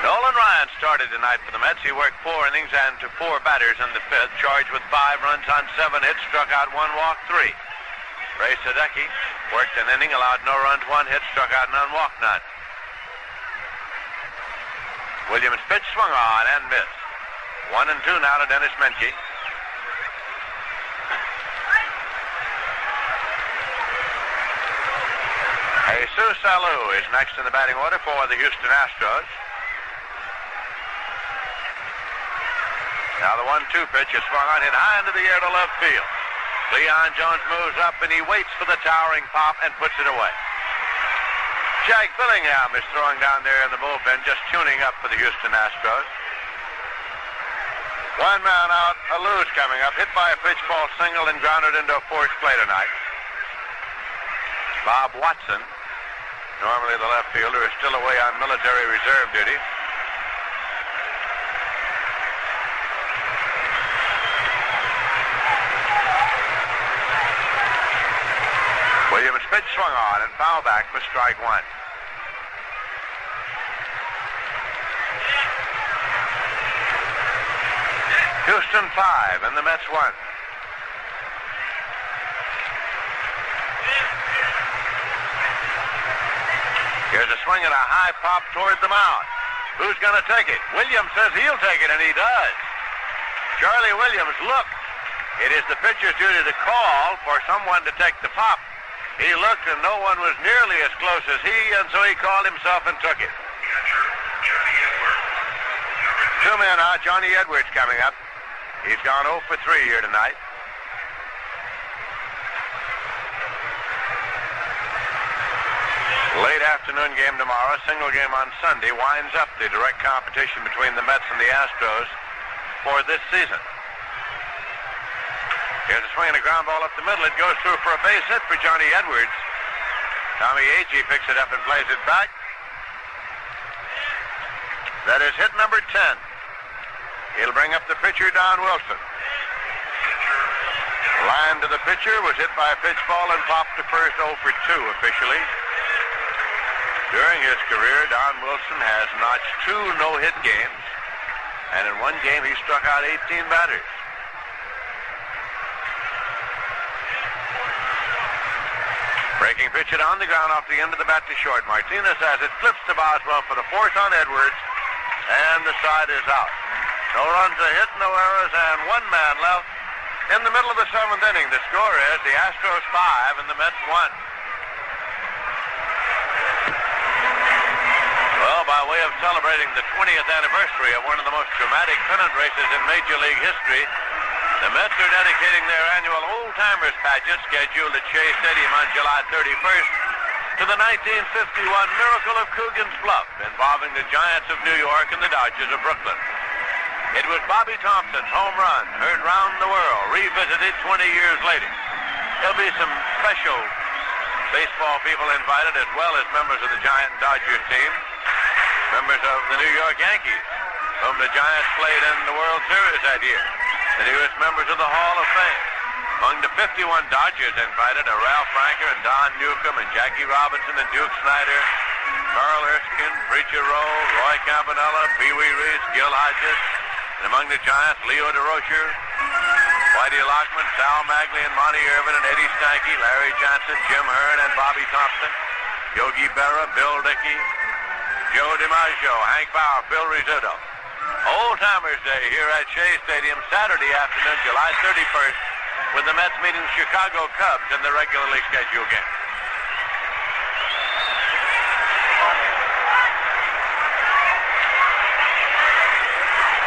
Nolan Ryan started tonight for the Mets. He worked 4 innings and to 4 batters in the 5th, charged with 5 runs on 7 hits, struck out 1, walked 3. Ray Sadecki worked an inning, allowed no runs, 1 hit, struck out none, walked none. Williams pitch, swung on and missed. 1-2 now to Dennis Menke. Jesus Alou is next in the batting order for the Houston Astros. Now the 1-2 pitch is swung on, hit high into the air to left field. Leon Jones moves up and he waits for the towering pop and puts it away. Jack Billingham is throwing down there in the bullpen, just tuning up for the Houston Astros. 1 man out, Alou's coming up, hit by a pitch ball single and grounded into a forced play tonight. Bob Watson, normally the left fielder, is still away on military reserve duty. Williams pitch swung on and foul back for strike 1. Houston 5 and the Mets 1. Here's a swing and a high pop toward the mound. Who's going to take it? Williams says he'll take it, and he does. Charlie Williams, look. It is the pitcher's duty to call for someone to take the pop. He looked, and no one was nearly as close as he, and so he called himself and took it. 2 men out. Johnny Edwards coming up. He's gone 0 for 3 here tonight. Late afternoon game tomorrow, single game on Sunday, winds up the direct competition between the Mets and the Astros for this season. Here's a swing and a ground ball up the middle. It goes through for a base hit for Johnny Edwards. Tommy Agee picks it up and plays it back. That is hit number 10. He'll bring up the pitcher, Don Wilson. Line to the pitcher was hit by a pitch ball and popped to first 0 for 2 officially. During his career, Don Wilson has notched 2 no-hit games, and in 1 game he struck out 18 batters. Breaking pitch it on the ground off the end of the bat to short. Martinez has it, flips to Boswell for the force on Edwards, and the side is out. No runs, a hit, no errors, and 1 man left. In the middle of the 7th inning, the score is the Astros 5 and the Mets 1. Well, by way of celebrating the 20th anniversary of one of the most dramatic pennant races in Major League history, the Mets are dedicating their annual Old Timers pageant scheduled at Shea Stadium on July 31st to the 1951 Miracle of Coogan's Bluff involving the Giants of New York and the Dodgers of Brooklyn. It was Bobby Thompson's home run, heard round the world, revisited 20 years later. There'll be some special baseball people invited, as well as members of the Giant and Dodgers team, members of the New York Yankees, whom the Giants played in the World Series that year, the newest members of the Hall of Fame. Among the 51 Dodgers invited are Ralph Franker and Don Newcomb and Jackie Robinson and Duke Snyder, Carl Erskine, Preacher Roll, Roy Campanella, Pee Wee Reese, Gil Hodges, and among the Giants, Leo DeRocher, Whitey Lockman, Sal Magley, and Monty Irvin, and Eddie Stanky, Larry Johnson, Jim Hearn, and Bobby Thompson, Yogi Berra, Bill Dickey, Joe DiMaggio, Hank Bauer, Phil Rizzuto. Old Timers Day here at Shea Stadium, Saturday afternoon, July 31st, with the Mets meeting the Chicago Cubs in the regularly scheduled game.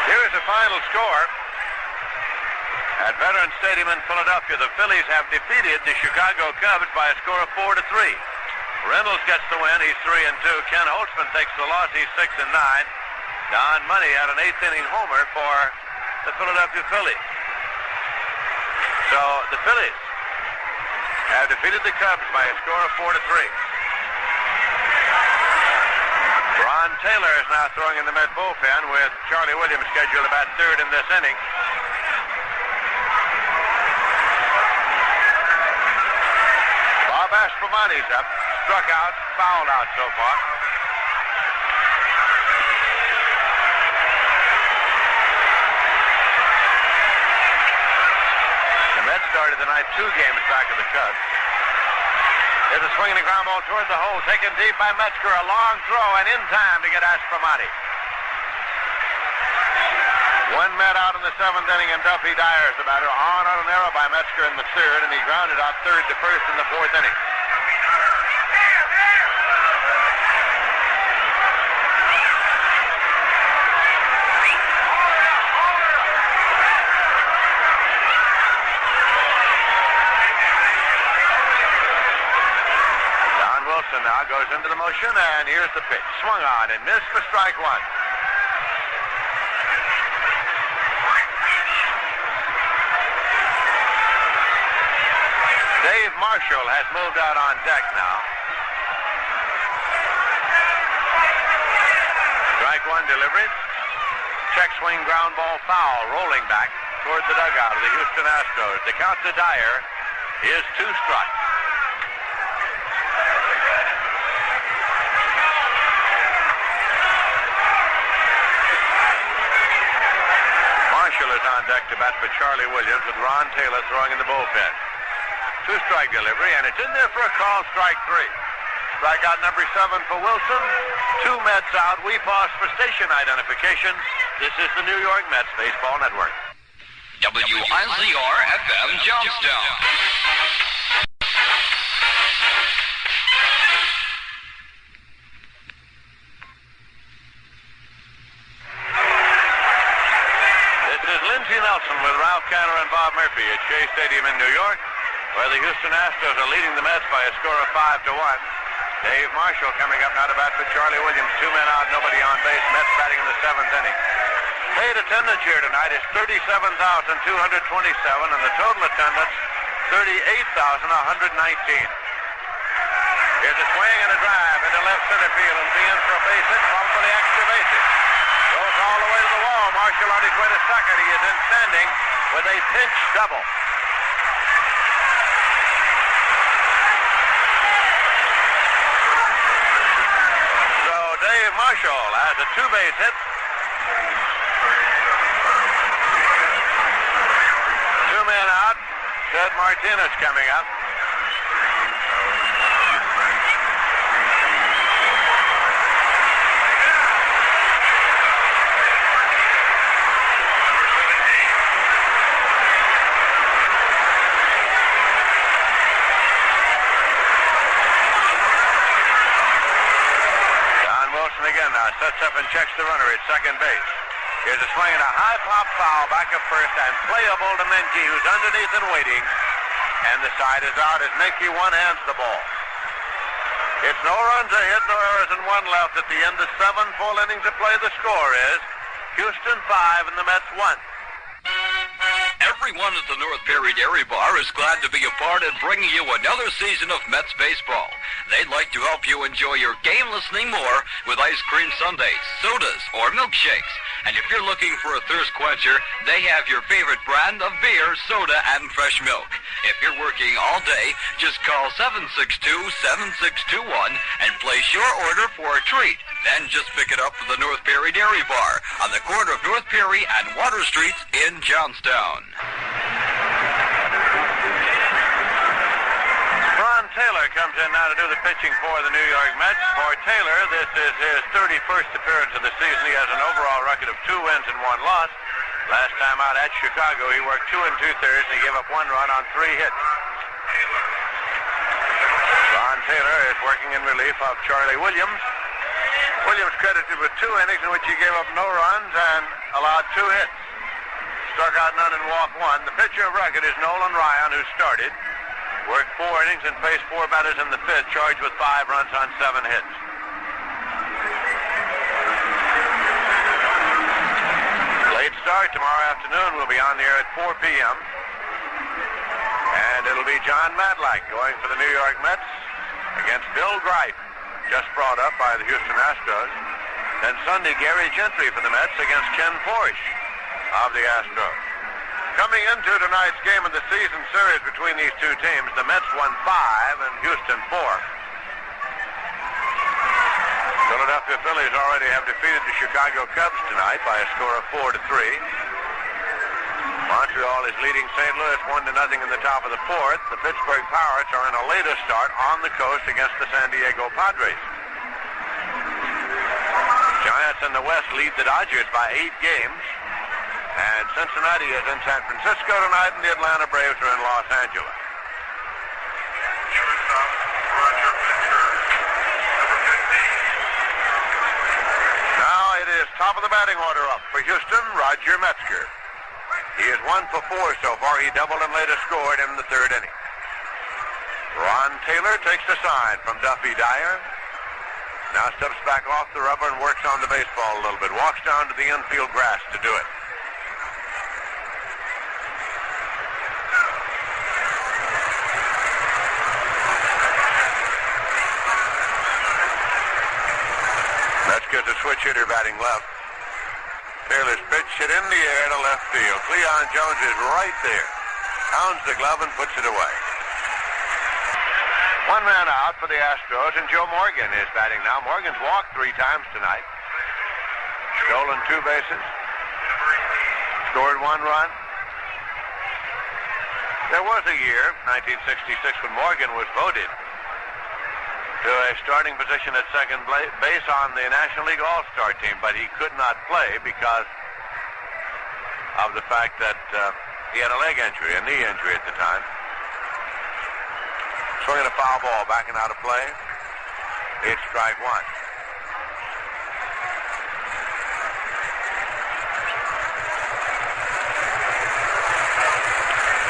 Here is the final score. At Veterans Stadium in Philadelphia, the Phillies have defeated the Chicago Cubs by a score of 4-3. Reynolds gets the win. He's 3-2. Ken Holtzman takes the loss. He's 6-9. Don Money had an 8th-inning homer for the Philadelphia Phillies. So the Phillies have defeated the Cubs by a score of 4-3. Ron Taylor is now throwing in the Met bullpen with Charlie Williams scheduled about third in this inning. Bob Aspromonte's up, struck out, fouled out so far. The Mets started the night 2 games back of the Cubs. There's a swing and a ground ball toward the hole, taken deep by Metzger. A long throw and in time to get Aspromonte. One Met out in the 7th inning, and Duffy Dyer is the batter. On an error by Metzger in the 3rd, and he grounded out 3rd to 1st in the 4th inning. Wilson now goes into the motion, and here's the pitch. Swung on and missed for strike 1. Dave Marshall has moved out on deck now. Strike 1 delivery. Check swing ground ball foul, rolling back towards the dugout of the Houston Astros. The count to Dyer is 2 strikes. Marshall is on deck to bat for Charlie Williams with Ron Taylor throwing in the bullpen. 2-strike delivery, and it's in there for a call, strike 3. Strikeout number 7 for Wilson. 2 Mets out. We pause for station identification. This is the New York Mets Baseball Network. WIZR-FM Johnstown. Lindsey Nelson with Ralph Canner and Bob Murphy at Shea Stadium in New York, where the Houston Astros are leading the Mets by a score of 5-1. Dave Marshall coming up now to bat for Charlie Williams. 2 men out, nobody on base. Mets batting in the 7th inning. Paid attendance here tonight is 37,227, and the total attendance 38,119. Here's a swing and a drive into left center field, and in for a base hit, followed by the extra bases. Goes all the way to the wall. Marshall on his way to second. He is in standing with a pinch double. So Dave Marshall has a 2-base hit. 2 men out. Ted Martinez coming up. Again now, sets up and checks the runner at second base. Here's a swing and a high pop foul back at first, and playable to Menke, who's underneath and waiting. And the side is out as Menke one-hands the ball. It's no runs, a hit, no errors, and one left at the end of 7 full innings of play. The score is Houston 5 and the Mets 1. Everyone at the North Perry Dairy Bar is glad to be a part of bringing you another season of Mets baseball. They'd like to help you enjoy your game listening more with ice cream sundaes, sodas, or milkshakes. And if you're looking for a thirst quencher, they have your favorite brand of beer, soda, and fresh milk. If you're working all day, just call 762-7621 and place your order for a treat. Then just pick it up from the North Perry Dairy Bar on the corner of North Perry and Water Streets in Johnstown. Ron Taylor comes in now to do the pitching for the New York Mets. For Taylor, this is his 31st appearance of the season. He has an overall record of 2 wins and 1 loss. Last time out at Chicago, he worked 2 2/3 and he gave up 1 run on 3 hits. Ron Taylor is working in relief of Charlie Williams. Williams credited with 2 innings in which he gave up no runs and allowed 2 hits. Struck out none and walked 1. The pitcher of record is Nolan Ryan, who started. Worked 4 innings and faced 4 batters in the 5th, charged with 5 runs on 7 hits. Late start tomorrow afternoon. We'll be on the air at 4 p.m. And it'll be John Matlack going for the New York Mets against Bill Greif, just brought up by the Houston Astros. Then Sunday, Gary Gentry for the Mets against Ken Forsch of the Astros. Coming into tonight's game of the season series between these two teams, the Mets won 5 and Houston 4. Philadelphia Phillies already have defeated the Chicago Cubs tonight by a score of 4-3. Montreal is leading St. Louis 1-0 in the top of the 4th. The Pittsburgh Pirates are in a later start on the coast against the San Diego Padres. Giants in the West lead the Dodgers by 8 games. And Cincinnati is in San Francisco tonight, and the Atlanta Braves are in Los Angeles. Now it is top of the batting order up for Houston, Roger Metzger. He is 1 for 4 so far. He doubled and later scored in the 3rd inning. Ron Taylor takes the sign from Duffy Dyer. Now steps back off the rubber and works on the baseball a little bit. Walks down to the infield grass to do it. Metzger's a switch hitter batting left. Taylor's pitch hit in the air to left field. Cleon Jones is right there. Pounds the glove and puts it away. 1 man out for the Astros, and Joe Morgan is batting now. Morgan's walked 3 times tonight. Stolen 2 bases. Scored 1 run. There was a year, 1966, when Morgan was voted to a starting position at second base on the National League All-Star team, but he could not play because of the fact that he had a leg injury, a knee injury at the time. Swinging a foul ball, backing out of play. It's strike 1.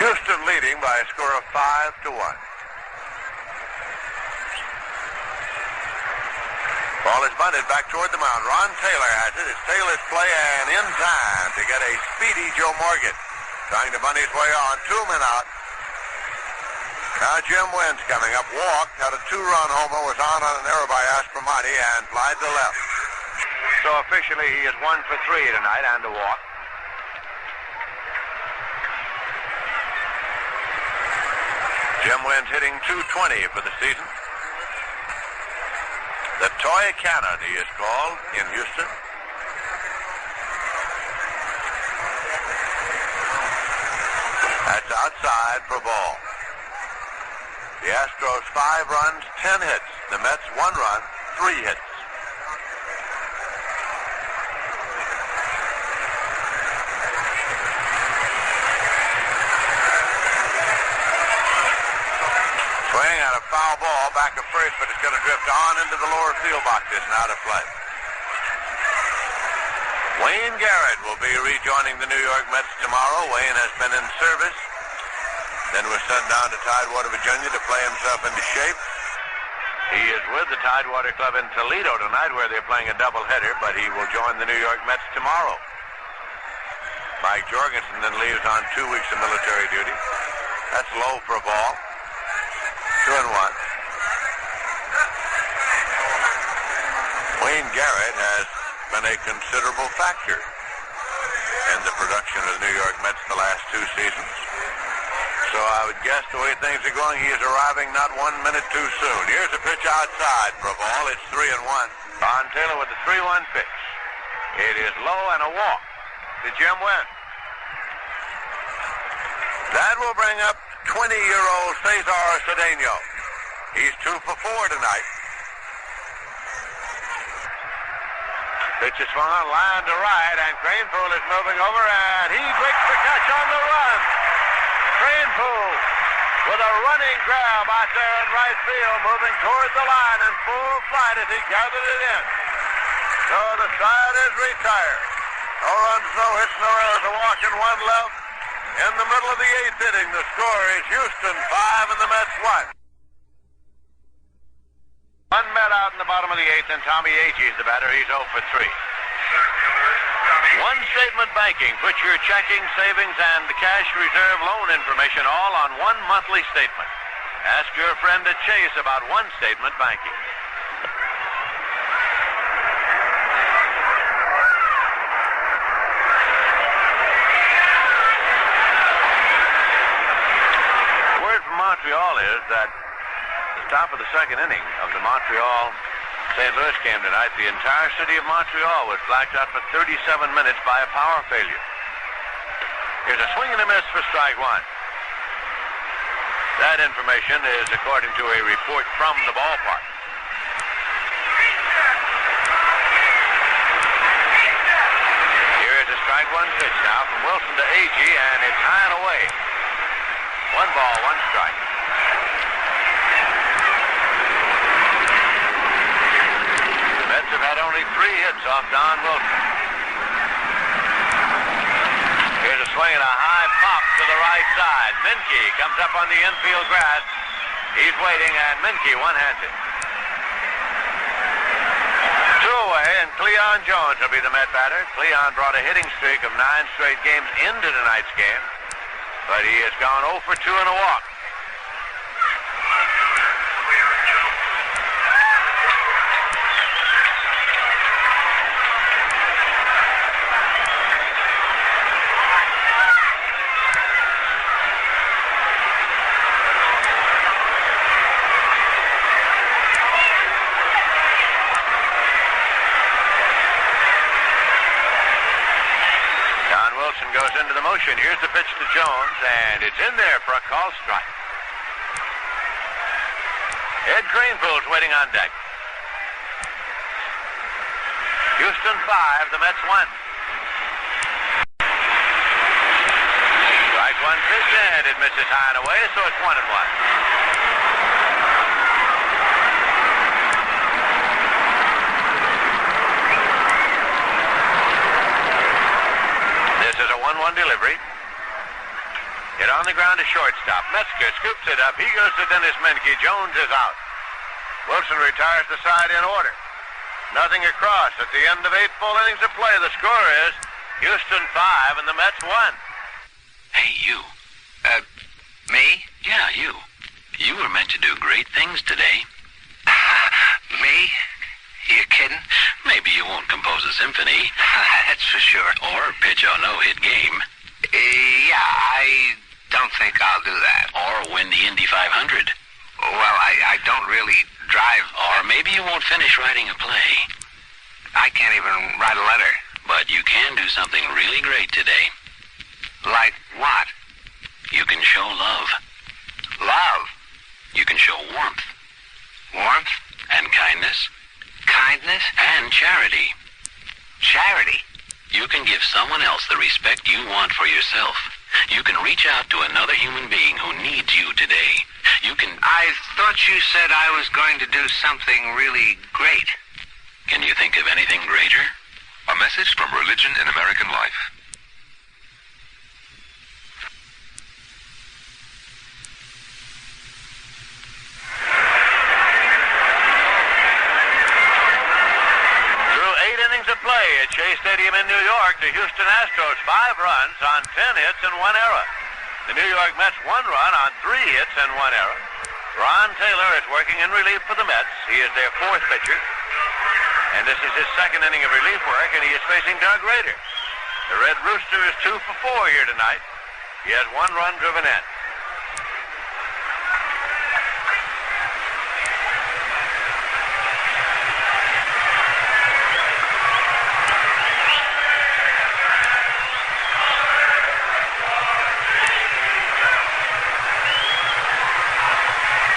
Houston leading by a score of 5-1. Ball is bunted back toward the mound. Ron Taylor has it. It's Taylor's play and in time to get a speedy Joe Morgan. Trying to bunt his way on. 2 men out. Now Jim Wynn's coming up. Walked. Had a 2-run homer. Was on an error by Aspromati and flied to left. So officially he is 1 for 3 tonight and a walk. Jim Wynn's hitting .220 for the season. The Toy Cannon, he is called in Houston. That's outside for ball. The Astros 5 runs, 10 hits. The Mets 1 run, 3 hits. Swing on a foul ball back to first, but it's going to drift on into the lower field boxes and out of play. Wayne Garrett will be rejoining the New York Mets tomorrow. Wayne has been in service, then was sent down to Tidewater, Virginia to play himself into shape. He is with the Tidewater Club in Toledo tonight where they're playing a doubleheader, but he will join the New York Mets tomorrow. Mike Jorgensen then leaves on 2 weeks of military duty. That's low for a ball. 2-1. Wayne Garrett has been a considerable factor in the production of the New York Mets the last 2 seasons. So I would guess the way things are going, he is arriving not 1 minute too soon. Here's a pitch outside for a ball. It's 3-1. Don Taylor with the 3-1 pitch. It is low and a walk to Jim Wynn. That will bring up 20-year-old Cesar Cedeno. He's 2 for 4 tonight. Pitch is swung on, line to right, and Cranepool is moving over, and he breaks the catch on the run. Cranepool with a running grab out there in right field, moving toward the line in full flight as he gathered it in. So the side is retired. No runs, no hits, no errors, a walk and 1 left. In the middle of the 8th inning, the score is Houston 5 and the Mets 1. 1 Met out in the bottom of the 8th, and Tommy Agee is the batter. He's 0 for 3. One Statement Banking. Put your checking, savings, and cash reserve loan information all on one monthly statement. Ask your friend at Chase about One Statement Banking. The word from Montreal is that at the top of the 2nd inning of the Montreal-St. Louis game tonight, the entire city of Montreal was blacked out for 37 minutes by a power failure. Here's a swing and a miss for strike 1. That information is according to a report from the ballpark. Here is a strike 1 pitch now from Wilson to Agee, and it's high and away. 1 ball, 1 strike. Have had only 3 hits off Don Wilson. Here's a swing and a high pop to the right side. Minke comes up on the infield grass. He's waiting, and Minke one-handed. 2 away, and Cleon Jones will be the Met batter. Cleon brought a hitting streak of 9 straight games into tonight's game, but he has gone 0 for 2 and a walk. Goes into the motion. Here's the pitch to Jones, and it's in there for a call strike. Ed Cranepool's waiting on deck. Houston 5, the Mets 1. Strike 1 pitch, and it misses high and away, so it's 1-1. This is a 1-1 delivery. Hit on the ground to shortstop. Metzger scoops it up. He goes to Dennis Menke. Jones is out. Wilson retires the side in order. Nothing across at the end of 8 full innings of play. The score is Houston 5 and the Mets 1. Hey, you. Me? Yeah, you. You were meant to do great things today. Me? You kidding? Maybe you won't compose a symphony. That's for sure. Or pitch a no-hit game. Yeah, I don't think I'll do that. Or win the Indy 500. Well, I don't really drive. Or maybe you won't finish writing a play. I can't even write a letter. But you can do something really great today. Like what? You can show love. Love? You can show warmth. Warmth? And kindness. Kindness? And charity. Charity? You can give someone else the respect you want for yourself. You can reach out to another human being who needs you today. You can... I thought you said I was going to do something really great. Can you think of anything greater? A message from Religion in American Life. at Shea Stadium in New York, the Houston Astros 5 runs on 10 hits and 1 error. The New York Mets 1 run on 3 hits and 1 error. Ron Taylor is working in relief for the Mets. He is their 4th pitcher. And this is his 2nd inning of relief work, and he is facing Doug Rader. The Red Rooster is 2 for 4 here tonight. He has 1 run driven in.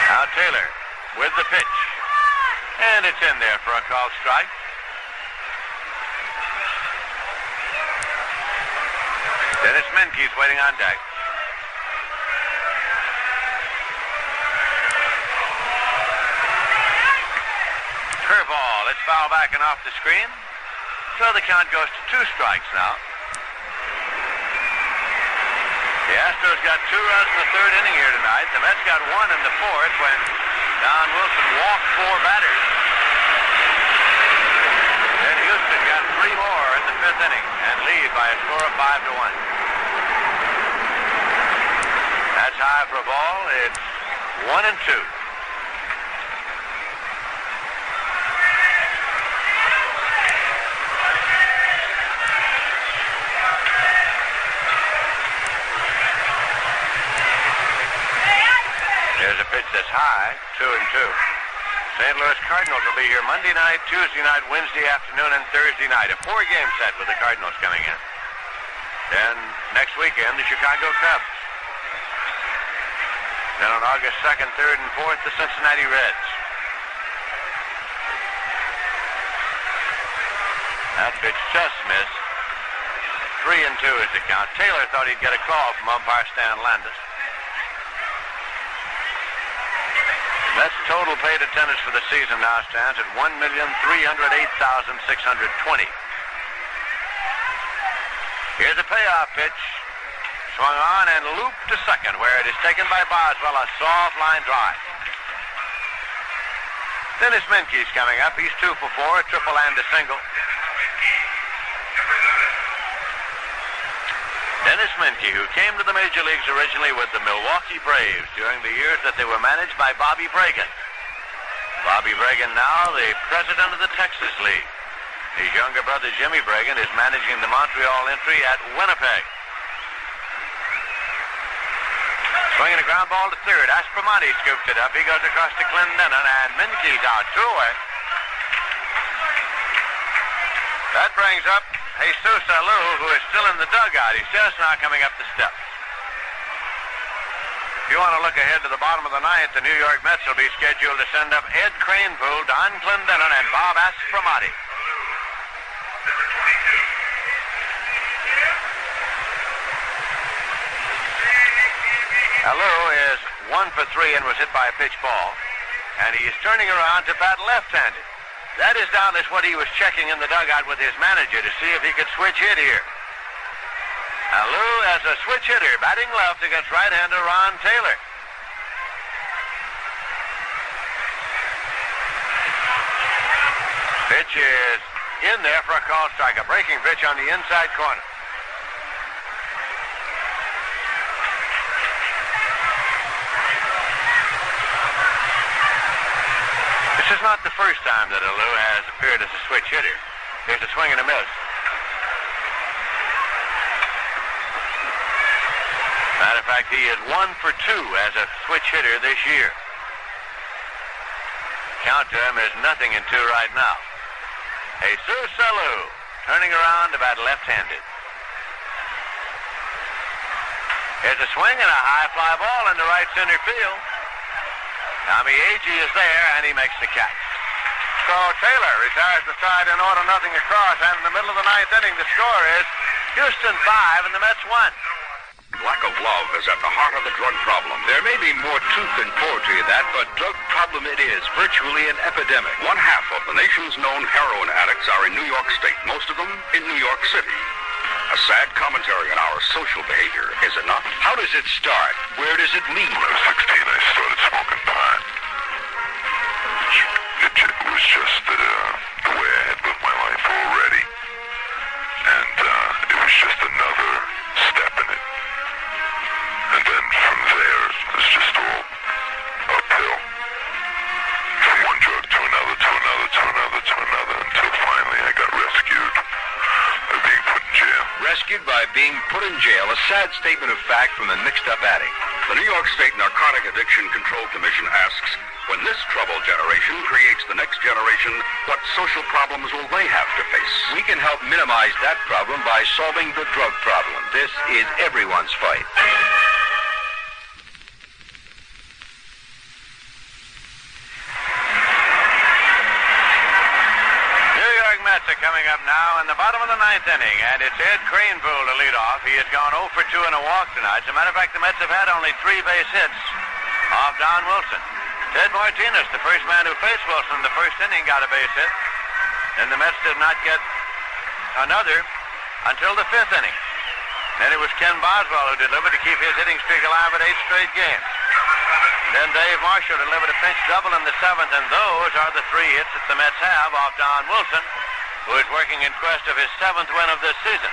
Now Taylor with the pitch. And it's in there for a called strike. Dennis Menke's waiting on deck. Curveball. It's foul back and off the screen. So the count goes to 2 strikes now. The Astros got 2 runs in the 3rd inning here tonight. The Mets got 1 in the 4th when Don Wilson walked 4 batters. Then Houston got 3 more in the 5th inning and lead by a score of 5-1. That's high for a ball. It's 1-2. There's a pitch that's high, 2-2. St. Louis Cardinals will be here Monday night, Tuesday night, Wednesday afternoon, and Thursday night. A 4-game set with the Cardinals coming in. Then next weekend, the Chicago Cubs. Then on August 2nd, 3rd, and 4th, the Cincinnati Reds. That pitch just missed. 3-2 is the count. Taylor thought he'd get a call from umpire Stan Landis. Mets total paid attendance for the season now stands at 1,308,620. Here's a payoff pitch. Swung on and looped to second, where it is taken by Boswell, a soft line drive. Dennis Menke's coming up. He's 2 for 4, a triple and a single. Dennis Menke, who came to the major leagues originally with the Milwaukee Braves during the years that they were managed by Bobby Bragan. Bobby Bragan now the president of the Texas League. His younger brother Jimmy Bragan is managing the Montreal entry at Winnipeg. Swinging a ground ball to third. Aspromonte scoops it up. He goes across to Clendenon, and Menke's out 2 away. That brings up Jesus Alou, who is still in the dugout. He's just now coming up the steps. If you want to look ahead to the bottom of the 9th, the New York Mets will be scheduled to send up Ed Kranepool, Don Clendenon, and Bob Aspromonte. Alou is 1 for 3 and was hit by a pitch ball, and he is turning around to bat left-handed. That is doubtless what he was checking in the dugout with his manager to see if he could switch hit here. Alou as a switch hitter, batting left against right-hander Ron Taylor. Pitch is in there for a call strike, a breaking pitch on the inside corner. This is not the first time that Alou has appeared as a switch hitter. There's a swing and a miss. Matter of fact, he is 1 for 2 as a switch hitter this year. Count to him is 0-2 right now. Jesus Alou turning around to bat left-handed. Here's a swing and a high fly ball into right center field. Tommy Agee is there, and he makes the catch. So Taylor retires the side in order, 0 across, and in the middle of the 9th inning, the score is Houston 5 and the Mets 1. Lack of love is at the heart of the drug problem. There may be more truth than poetry in that, but drug problem it is, virtually an epidemic. 1/2 of the nation's known heroin addicts are in New York State, most of them in New York City. A sad commentary on our social behavior, is it not? How does it start? Where does it lead? When I was 16, I started smoking pot. It was just the way I had lived my life already. was just another step in it. And then from there, it's just all uphill. From one drug to another, to another, to another, to another, until finally I got rescued by being put in jail. Rescued by being put in jail, a sad statement of fact from the mixed-up addict. The New York State Narcotic Addiction Control Commission asks, when this troubled generation creates the next generation, what social problems will they have to face? We can help minimize that problem by solving the drug problem. This is everyone's fight. New York Mets are coming up now in the bottom of the ninth inning, and it's Ed Craneville to lead off. He has gone 0 for 2 in a walk tonight. As a matter of fact, the Mets have had only 3 base hits off Don Wilson. Ted Martinez, the first man who faced Wilson in the first inning, got a base hit. And the Mets did not get another until the 5th inning. Then it was Ken Boswell who delivered to keep his hitting streak alive at 8 straight games. Then Dave Marshall delivered a pinch double in the 7th, and those are the 3 hits that the Mets have off Don Wilson, who is working in quest of his 7th win of this season.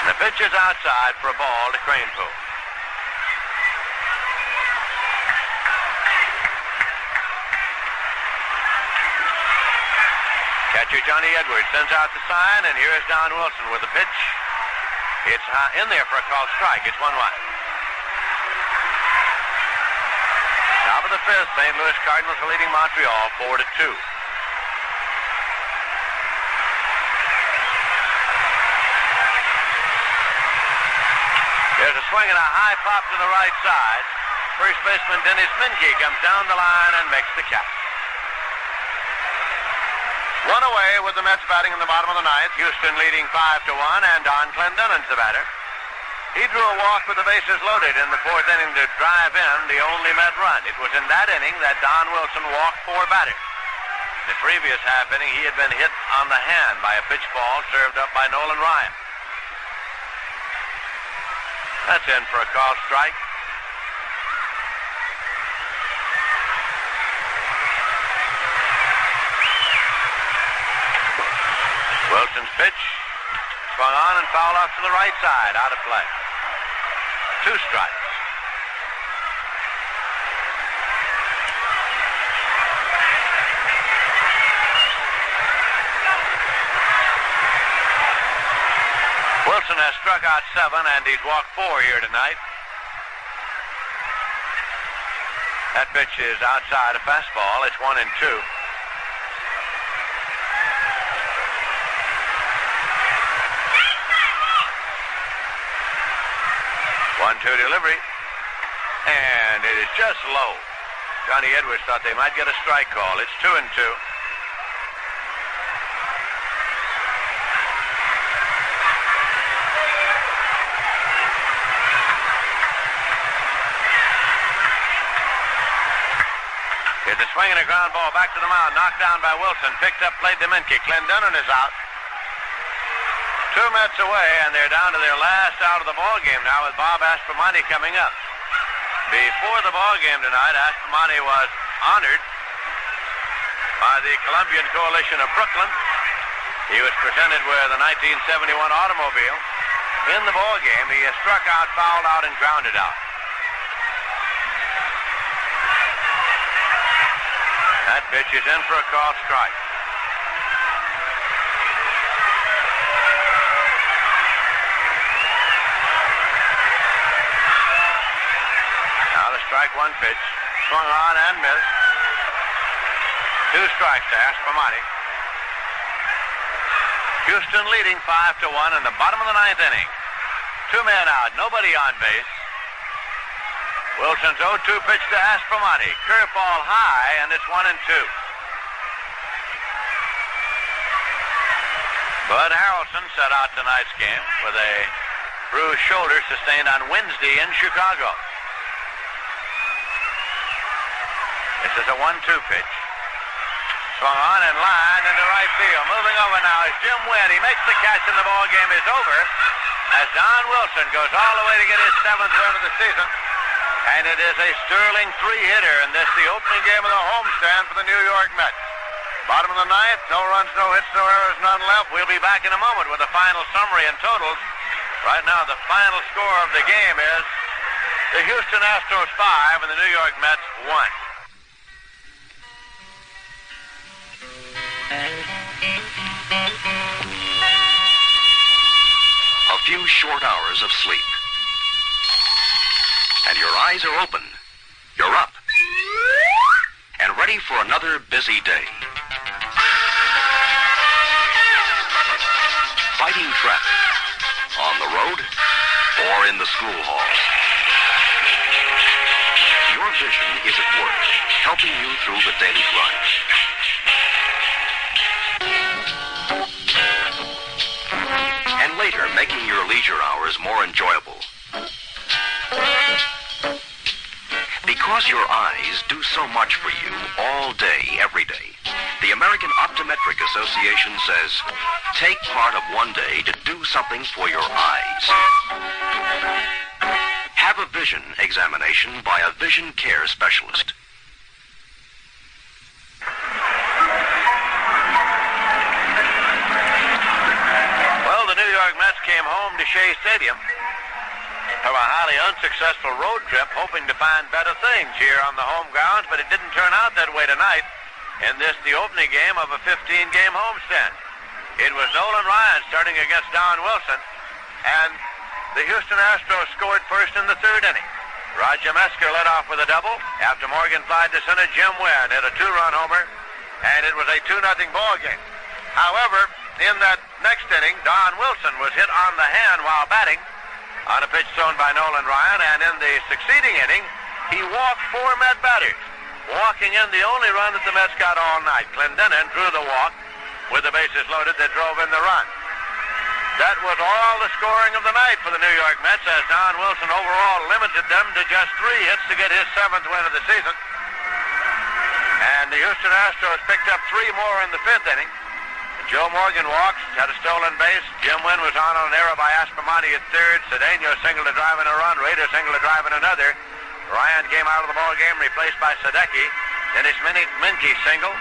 The pitch is outside for a ball to Craneville. Catcher Johnny Edwards sends out the sign, and here is Don Wilson with the pitch. It's in there for a called strike. It's 1-1. Top of the 5th, St. Louis Cardinals are leading Montreal 4-2. There's a swing and a high pop to the right side. First baseman Dennis Minke comes down the line and makes the catch. One away with the Mets batting in the bottom of the ninth. Houston leading 5-1, and Don Clendonen's the batter. He drew a walk with the bases loaded in the 4th inning to drive in the only Met run. It was in that inning that Don Wilson walked 4 batters. In the previous half inning, he had been hit on the hand by a pitch ball served up by Nolan Ryan. That's in for a called strike. Wilson's pitch swung on and fouled off to the right side, out of play. 2 strikes. Wilson has struck out 7, and he's walked 4 here tonight. That pitch is outside a fastball. It's 1-2. 1-2 delivery, and it is just low. Johnny Edwards thought they might get a strike call. It's 2-2. It's a swing and a ground ball back to the mound, knocked down by Wilson, picked up, played to Minke. Clendenon is out. 2 Mets away, and they're down to their last out of the ball game now with Bob Aspromonte coming up. Before the ball game tonight, Aspromonte was honored by the Columbian Coalition of Brooklyn. He was presented with a 1971 automobile. In the ball game, he has struck out, fouled out, and grounded out. That pitch is in for a called strike. Strike 1 pitch. Swung on and missed. 2 strikes to Aspromonte. Houston leading 5-1 in the bottom of the 9th inning. 2 men out, nobody on base. Wilson's 0-2 pitch to Aspromonte. Curveball high, and it's 1-2. Bud Harrelson set out tonight's game with a bruised shoulder sustained on Wednesday in Chicago. This is a 1-2 pitch. Swung on and lined into right field. Moving over now is Jim Wynn. He makes the catch and the ball game is over as Don Wilson goes all the way to get his 7th win of the season. And it is a sterling 3-hitter, and this is the opening game of the homestand for the New York Mets. Bottom of the ninth, no runs, no hits, no errors, none left. We'll be back in a moment with a final summary and totals. Right now, the final score of the game is the Houston Astros 5 and the New York Mets 1. A few short hours of sleep. And your eyes are open. You're up. And ready for another busy day. Fighting traffic. On the road or in the school halls. Your vision is at work, helping you through the daily grind. And later, making your leisure hours more enjoyable. Because your eyes do so much for you all day, every day, the American Optometric Association says, take part of one day to do something for your eyes. Have a vision examination by a vision care specialist. Well, the New York Mets came home to Shea Stadium from a highly unsuccessful road trip, hoping to find better things here on the home grounds, but it didn't turn out that way tonight in this, the opening game of a 15-game homestand. It was Nolan Ryan starting against Don Wilson, and the Houston Astros scored first in the third inning. Roger Metzger led off with a double. After Morgan flied to center, Jim Wynn hit a two-run homer, and it was a 2-0 ball game. However, in that next inning, Don Wilson was hit on the hand while batting on a pitch thrown by Nolan Ryan, and in the succeeding inning, he walked 4 Met batters, walking in the only run that the Mets got all night. Clendenin drew the walk with the bases loaded that drove in the run. That was all the scoring of the night for the New York Mets, as Don Wilson overall limited them to just 3 hits to get his 7th win of the season. And the Houston Astros picked up 3 more in the 5th inning. Joe Morgan walks, had a stolen base. Jim Wynn was on an error by Aspromonte at third. Cedeno singled a drive in a run. Rader singled a drive in another. Ryan came out of the ball game, replaced by Sadecki. Dennis Minke singled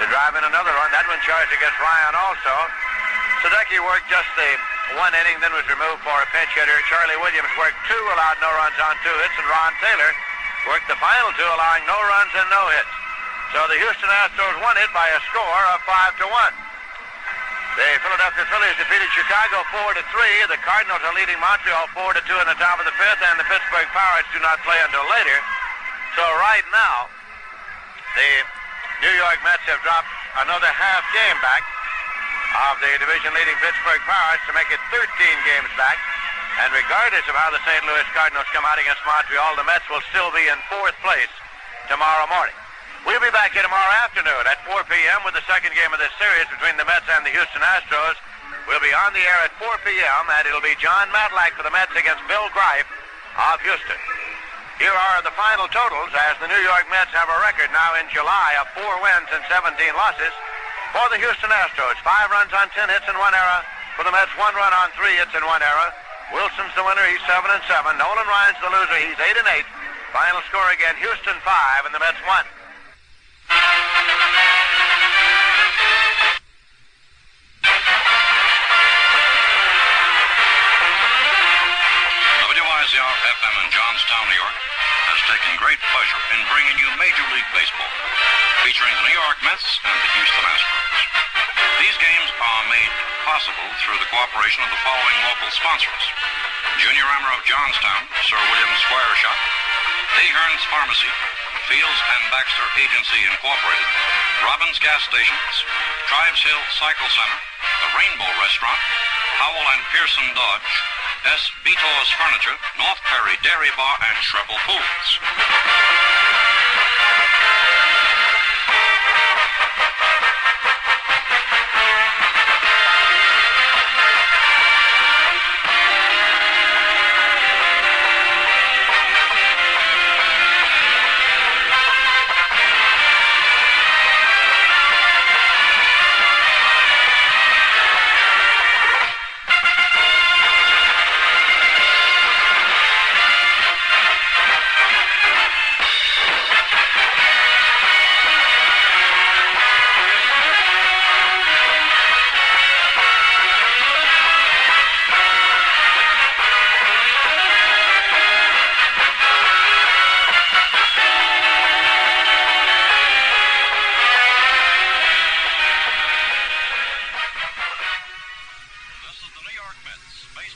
to drive in another run. That one charged against Ryan also. Sadecki worked just the 1 inning, then was removed for a pinch hitter. Charlie Williams worked 2, allowed no runs on 2 hits, and Ron Taylor worked the final 2, allowing no runs and no hits. So the Houston Astros won it by a score of 5-1. The Philadelphia Phillies defeated Chicago 4-3. The Cardinals are leading Montreal 4-2 in the top of the 5th, and the Pittsburgh Pirates do not play until later. So right now, the New York Mets have dropped another half game back of the division-leading Pittsburgh Pirates to make it 13 games back. And regardless of how the St. Louis Cardinals come out against Montreal, the Mets will still be in 4th place tomorrow morning. We'll be back here tomorrow afternoon at 4 p.m. with the second game of this series between the Mets and the Houston Astros. We'll be on the air at 4 p.m., and it'll be John Matlack for the Mets against Bill Greif of Houston. Here are the final totals, as the New York Mets have a record now in July of 4 wins and 17 losses. For the Houston Astros, 5 runs on 10 hits and 1 error. For the Mets, 1 run on 3 hits and 1 error. Wilson's the winner, he's 7-7. Nolan Ryan's the loser, he's 8-8. Final score again, Houston 5 and the Mets 1. WIZR FM in Johnstown, New York, has taken great pleasure in bringing you Major League Baseball, featuring the New York Mets and the Houston Astros. These games are made possible through the cooperation of the following local sponsors: Junior Rammer of Johnstown, Sir William Squire Shop, Ahern's Pharmacy, Fields and Baxter Agency Incorporated, Robbins Gas Stations, Tribes Hill Cycle Center, the Rainbow Restaurant, Howell and Pearson Dodge, S. Beatos Furniture, North Perry Dairy Bar, and Shrevell Pools. York Mets.